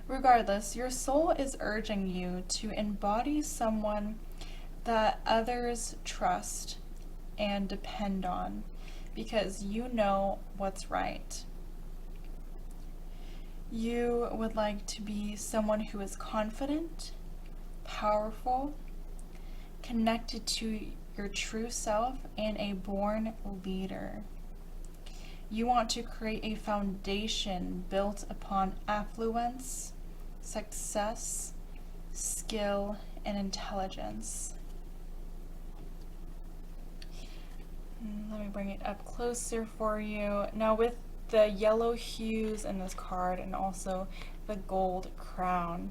Regardless, your soul is urging you to embody someone that others trust and depend on because you know what's right. You would like to be someone who is confident, powerful, connected to your true self, and a born leader. You want to create a foundation built upon affluence, success, skill, and intelligence. Let me bring it up closer for you. Now with the yellow hues in this card and also the gold crown,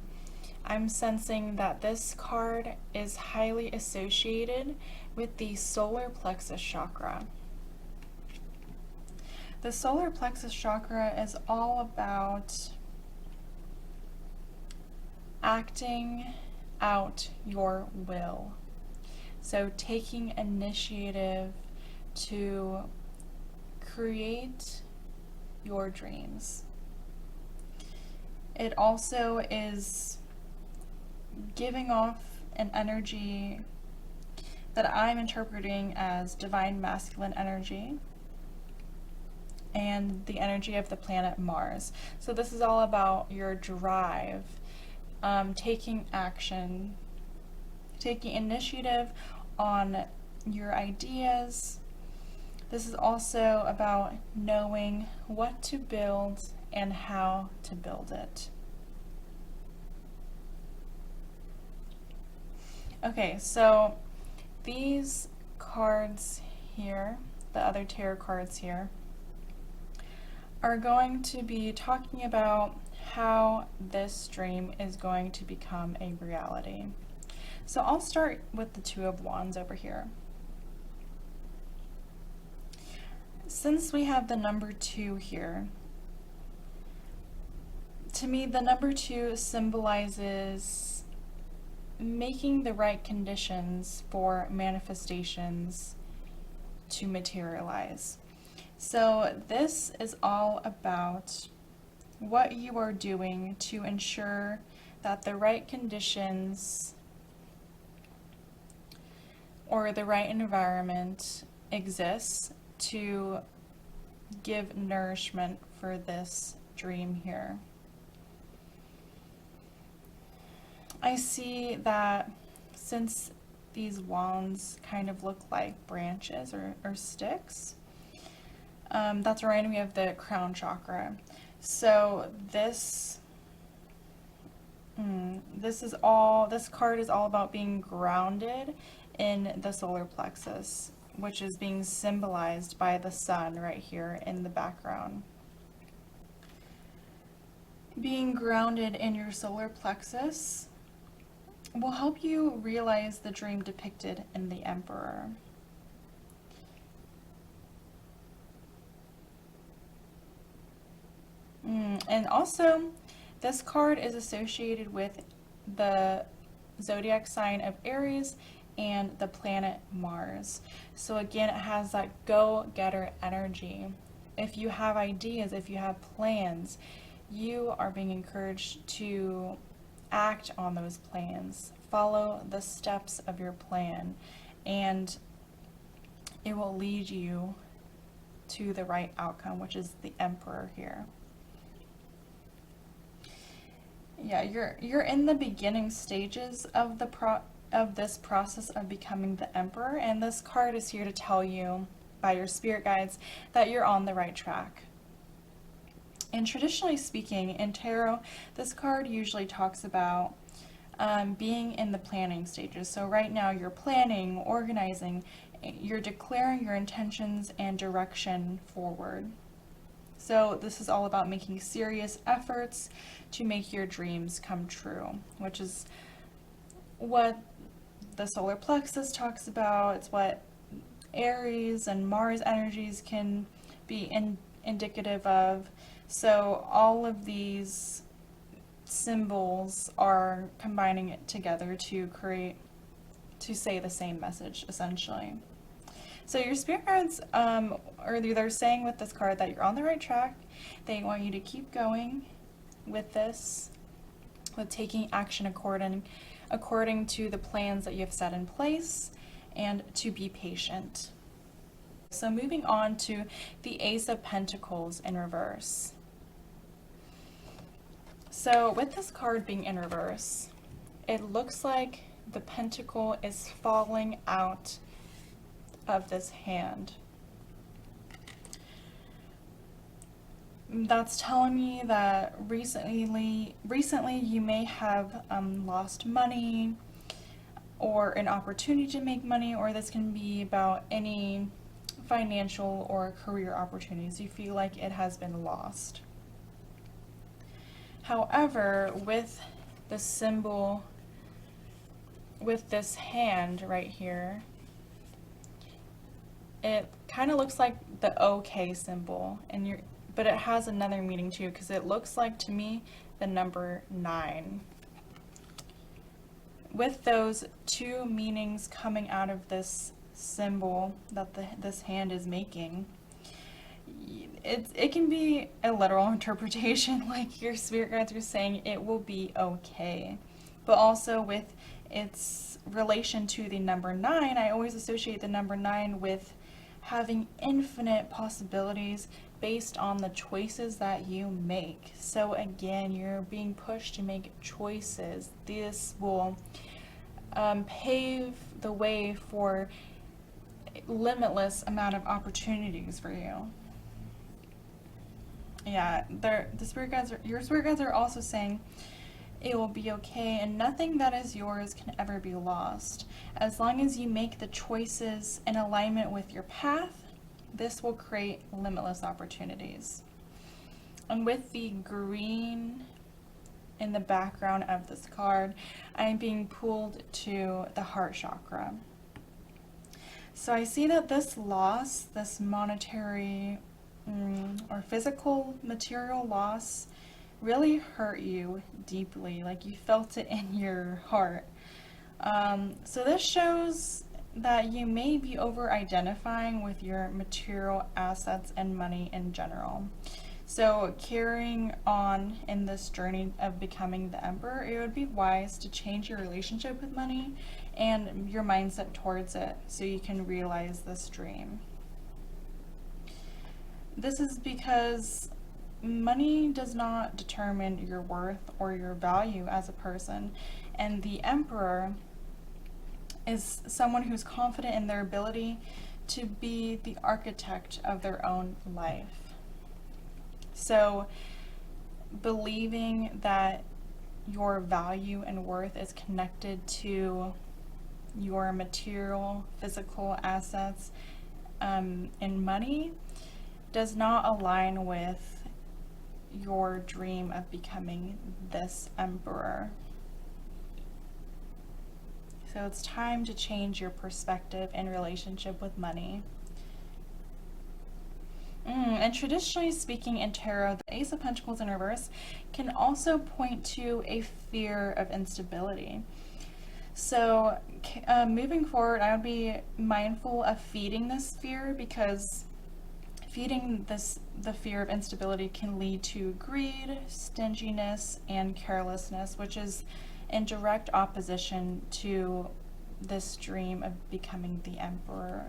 I'm sensing that this card is highly associated with the solar plexus chakra. The solar plexus chakra is all about acting out your will. So taking initiative to create your dreams. It also is giving off an energy that I'm interpreting as divine masculine energy and the energy of the planet Mars. So this is all about your drive, taking action, taking initiative on your ideas. This is also about knowing what to build and how to build it. Okay, so these cards here, the other tarot cards here, are going to be talking about how this dream is going to become a reality. So I'll start with the 2 of Wands over here. Since we have the number 2 here, to me the number 2 symbolizes making the right conditions for manifestations to materialize. So this is all about what you are doing to ensure that the right conditions or the right environment exists to give nourishment for this dream here. I see that since these wands kind of look like branches or sticks, That's right, we have the crown chakra. So this this card is all about being grounded in the solar plexus, which is being symbolized by the sun right here in the background. Being grounded in your solar plexus will help you realize the dream depicted in the Emperor. And also, this card is associated with the zodiac sign of Aries and the planet Mars. So again, it has that go-getter energy. If you have ideas, if you have plans, you are being encouraged to act on those plans. Follow the steps of your plan, and it will lead you to the right outcome, which is the Emperor here. Yeah, you're in the beginning stages of this process of becoming the Emperor, and this card is here to tell you by your spirit guides that you're on the right track. And traditionally speaking, in tarot, this card usually talks about being in the planning stages. So right now you're planning, organizing, you're declaring your intentions and direction forward. So this is all about making serious efforts to make your dreams come true, which is what the solar plexus talks about. It's what Aries and Mars energies can be indicative of. So all of these symbols are combining it together to say the same message, essentially. So your spirit guides they're saying with this card that you're on the right track. They want you to keep going with this, with taking action according to the plans that you have set in place, and to be patient. So moving on to the Ace of Pentacles in reverse. So with this card being in reverse, it looks like the pentacle is falling out of this hand. That's telling me that recently you may have lost money or an opportunity to make money, or this can be about any financial or career opportunities. You feel like it has been lost. However, with the symbol, with this hand right here, it kind of looks like the OK symbol, but it has another meaning too, because it looks like to me the number 9. With those two meanings coming out of this symbol that this hand is making, it can be a literal interpretation, like your spirit guides are saying it will be okay. But also with its relation to the number 9, I always associate the number 9 with having infinite possibilities based on the choices that you make. So again, you're being pushed to make choices. This will pave the way for limitless amount of opportunities for you. Yeah, your spirit guides are also saying it will be okay, and nothing that is yours can ever be lost. As long as you make the choices in alignment with your path, this will create limitless opportunities. And with the green in the background of this card, I am being pulled to the heart chakra. So I see that this loss, this monetary or physical material loss, really hurt you deeply, like you felt it in your heart. So this shows that you may be over-identifying with your material assets and money in general. So carrying on in this journey of becoming the Emperor, it would be wise to change your relationship with money and your mindset towards it so you can realize this dream. This is because money does not determine your worth or your value as a person, and the Emperor is someone who's confident in their ability to be the architect of their own life. So believing that your value and worth is connected to your material, physical assets, and money does not align with your dream of becoming this emperor. So it's time to change your perspective in relationship with money. And traditionally speaking in tarot, the Ace of Pentacles in reverse can also point to a fear of instability. So moving forward, I would be mindful of feeding this fear, because feeding the fear of instability can lead to greed, stinginess, and carelessness, which is in direct opposition to this dream of becoming the emperor.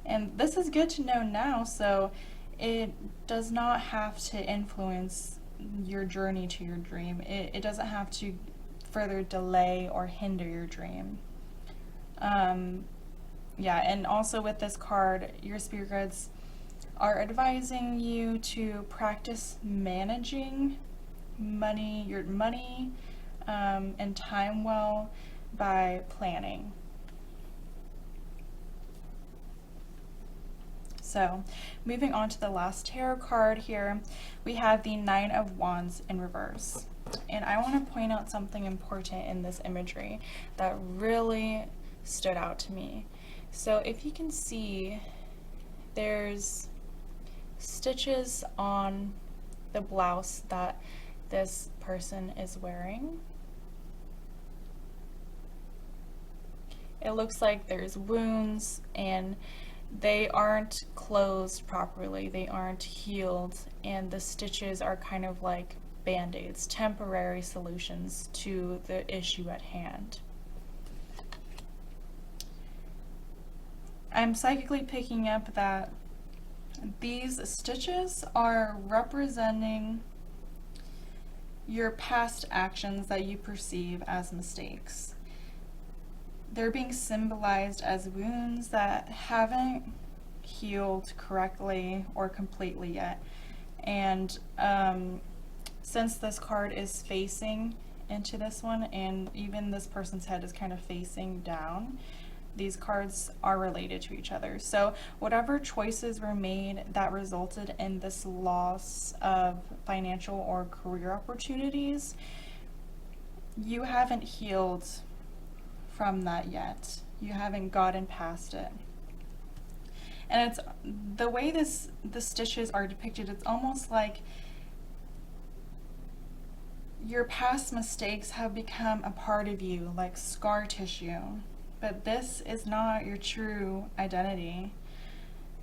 And this is good to know now, so it does not have to influence your journey to your dream. It doesn't have to further delay or hinder your dream. Yeah, and also with this card, your spirit guides are advising you to practice managing your money and time well by planning. So, moving on to the last tarot card here, we have the Nine of Wands in reverse. And I want to point out something important in this imagery that really stood out to me. So if you can see, there's stitches on the blouse that this person is wearing. It looks like there's wounds and they aren't closed properly, they aren't healed, and the stitches are kind of like band-aids, temporary solutions to the issue at hand. I'm psychically picking up that these stitches are representing your past actions that you perceive as mistakes. They're being symbolized as wounds that haven't healed correctly or completely yet. And since this card is facing into this one, and even this person's head is kind of facing down, these cards are related to each other. So whatever choices were made that resulted in this loss of financial or career opportunities, you haven't healed from that yet. You haven't gotten past it. And it's the way the stitches are depicted, it's almost like your past mistakes have become a part of you, like scar tissue. But this is not your true identity.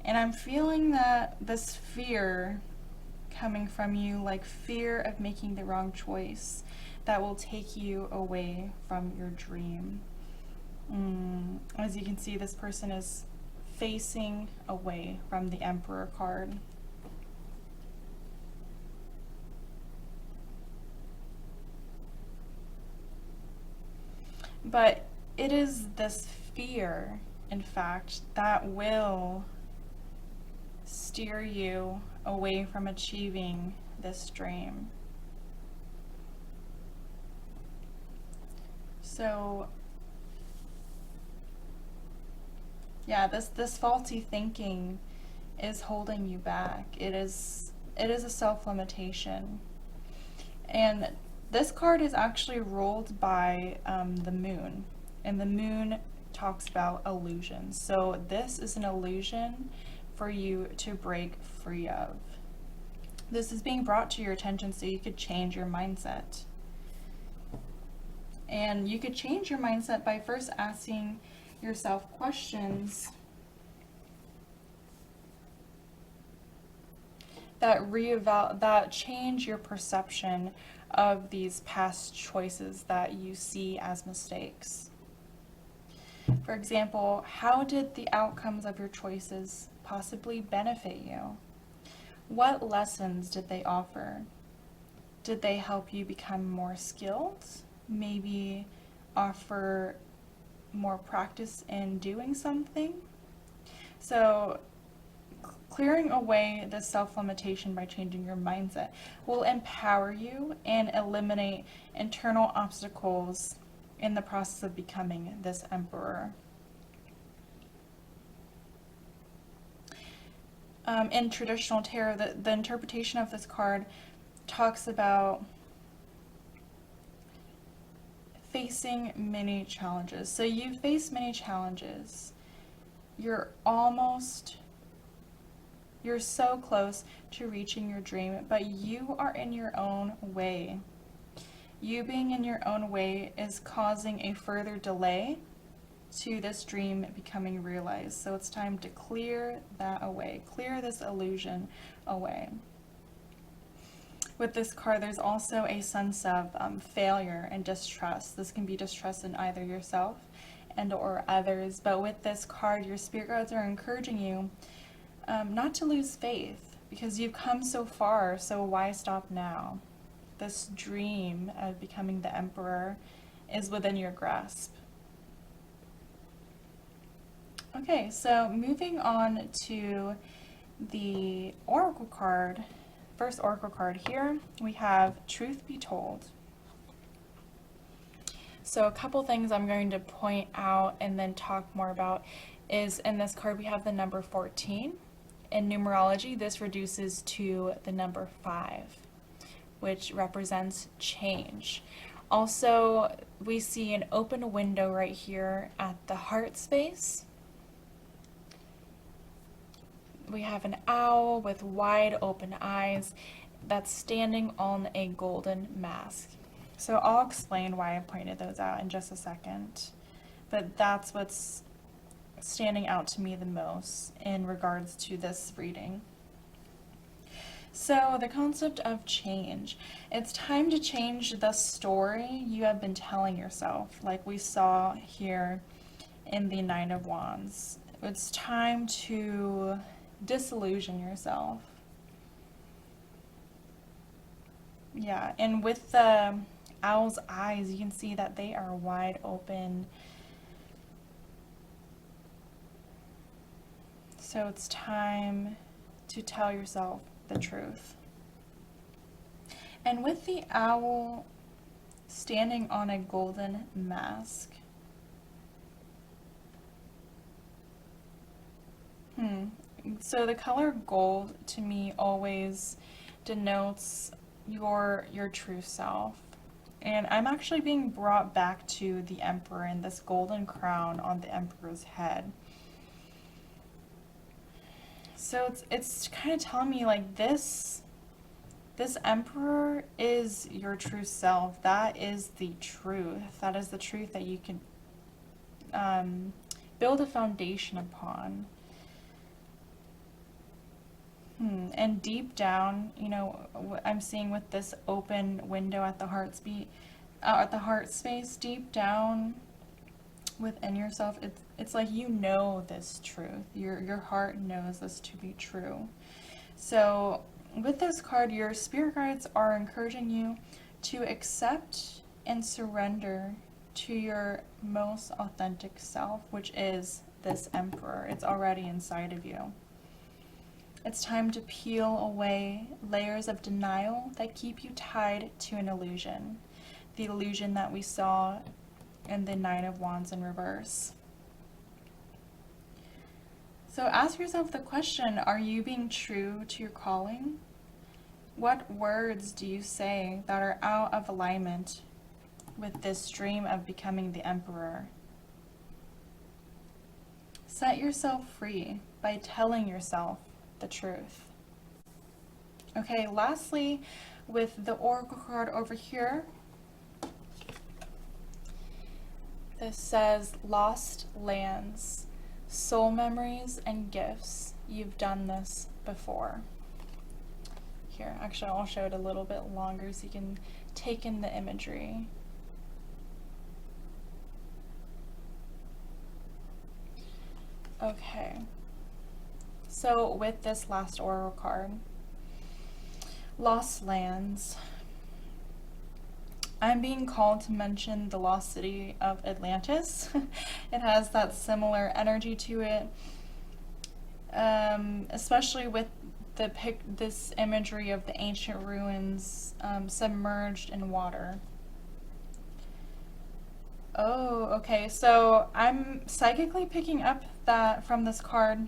And I'm feeling that this fear coming from you, like fear of making the wrong choice, that will take you away from your dream. As you can see, this person is facing away from the Emperor card. But it is this fear, in fact, that will steer you away from achieving this dream. So, yeah, this faulty thinking is holding you back. It is a self-limitation. And this card is actually ruled by the moon, and the moon talks about illusions. So this is an illusion for you to break free of. This is being brought to your attention so you could change your mindset. And you could change your mindset by first asking yourself questions that change your perception of these past choices that you see as mistakes. For example, how did the outcomes of your choices possibly benefit you? What lessons did they offer? Did they help you become more skilled? Maybe offer more practice in doing something. So clearing away the self-limitation by changing your mindset will empower you and eliminate internal obstacles in the process of becoming this emperor. In traditional tarot, the interpretation of this card talks about facing many challenges. So you face many challenges. You're so close to reaching your dream, but you are in your own way. You being in your own way is causing a further delay to this dream becoming realized. So it's time to clear that away, clear this illusion away. With this card, there's also a sense of failure and distrust. This can be distrust in either yourself and or others, but with this card, your spirit guides are encouraging you not to lose faith, because you've come so far, so why stop now? This dream of becoming the emperor is within your grasp. Okay, so moving on to the oracle card. First oracle card here, we have Truth Be Told. So a couple things I'm going to point out and then talk more about is in this card we have the number 14. In numerology, this reduces to the number 5, which represents change. Also, we see an open window right here at the heart space. We have an owl with wide open eyes that's standing on a golden mask. So I'll explain why I pointed those out in just a second, but that's what's standing out to me the most in regards to this reading. So the concept of change. It's time to change the story you have been telling yourself, like we saw here in the Nine of Wands. It's time to disillusion yourself. Yeah, and with the owl's eyes, you can see that they are wide open. So it's time to tell yourself the truth. And with the owl standing on a golden mask, so the color gold to me always denotes your true self. And I'm actually being brought back to the emperor and this golden crown on the emperor's head. So it's kind of telling me like this emperor is your true self. That is the truth. That is the truth that you can build a foundation upon. And deep down, you know, what I'm seeing with this open window at the heart space, deep down within yourself, it's like you know this truth. Your heart knows this to be true. So with this card, your spirit guides are encouraging you to accept and surrender to your most authentic self, which is this emperor. It's already inside of you. It's time to peel away layers of denial that keep you tied to an illusion. The illusion that we saw in the Nine of Wands in reverse. So ask yourself the question, are you being true to your calling? What words do you say that are out of alignment with this dream of becoming the emperor? Set yourself free by telling yourself the truth. Okay, lastly, with the oracle card over here, this says lost lands, soul memories, and gifts. You've done this before. Here, actually, I'll show it a little bit longer so you can take in the imagery. Okay. So with this last oracle card, lost lands, I'm being called to mention the lost city of Atlantis. It has that similar energy to it, especially with this imagery of the ancient ruins submerged in water. Oh, okay. So I'm psychically picking up that from this card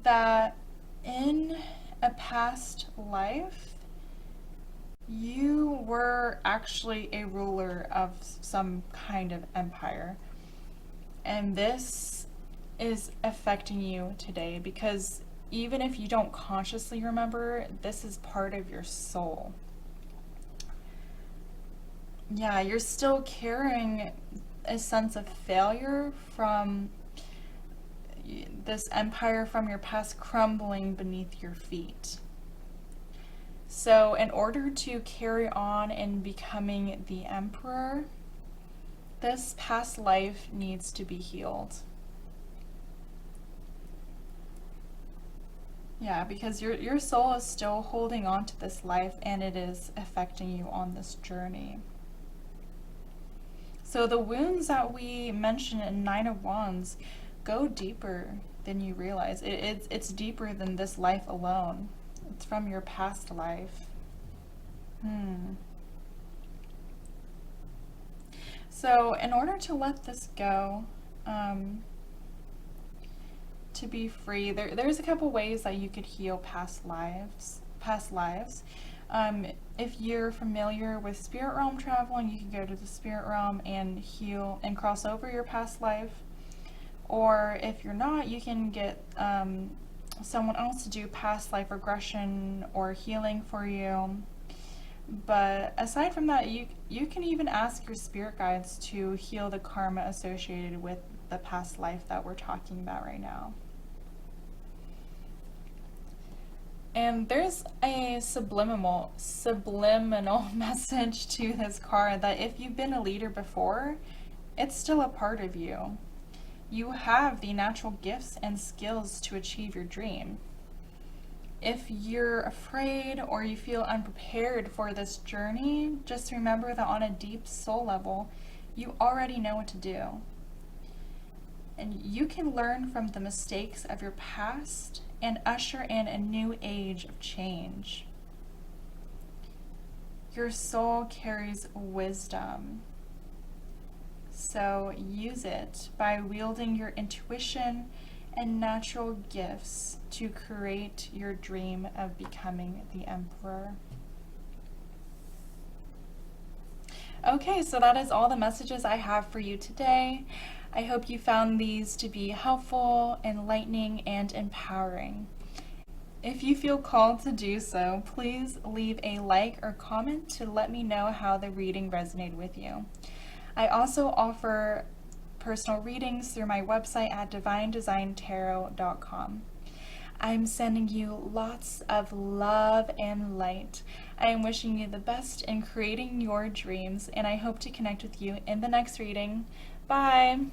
that in a past life, you were actually a ruler of some kind of empire. And this is affecting you today because even if you don't consciously remember, this is part of your soul. Yeah, you're still carrying a sense of failure from this empire from your past crumbling beneath your feet. So in order to carry on in becoming the emperor, this past life needs to be healed. Yeah, because your soul is still holding on to this life and it is affecting you on this journey. So the wounds that we mentioned in Nine of Wands go deeper than you realize. It's deeper than this life alone. It's from your past life. So in order to let this go, to be free, there's a couple ways that you could heal past lives. If you're familiar with spirit realm traveling, you can go to the spirit realm and heal and cross over your past life. Or if you're not, you can get someone else to do past life regression or healing for you. But aside from that, you can even ask your spirit guides to heal the karma associated with the past life that we're talking about right now. And there's a subliminal message to this card that if you've been a leader before, it's still a part of you. You have the natural gifts and skills to achieve your dream. If you're afraid or you feel unprepared for this journey, just remember that on a deep soul level, you already know what to do. And you can learn from the mistakes of your past and usher in a new age of change. Your soul carries wisdom. So use it by wielding your intuition and natural gifts to create your dream of becoming the emperor. Okay, so that is all the messages I have for you today. I hope you found these to be helpful, enlightening, and empowering. If you feel called to do so, please leave a like or comment to let me know how the reading resonated with you. I also offer personal readings through my website at divinedesigntarot.com. I'm sending you lots of love and light. I am wishing you the best in creating your dreams, and I hope to connect with you in the next reading. Bye!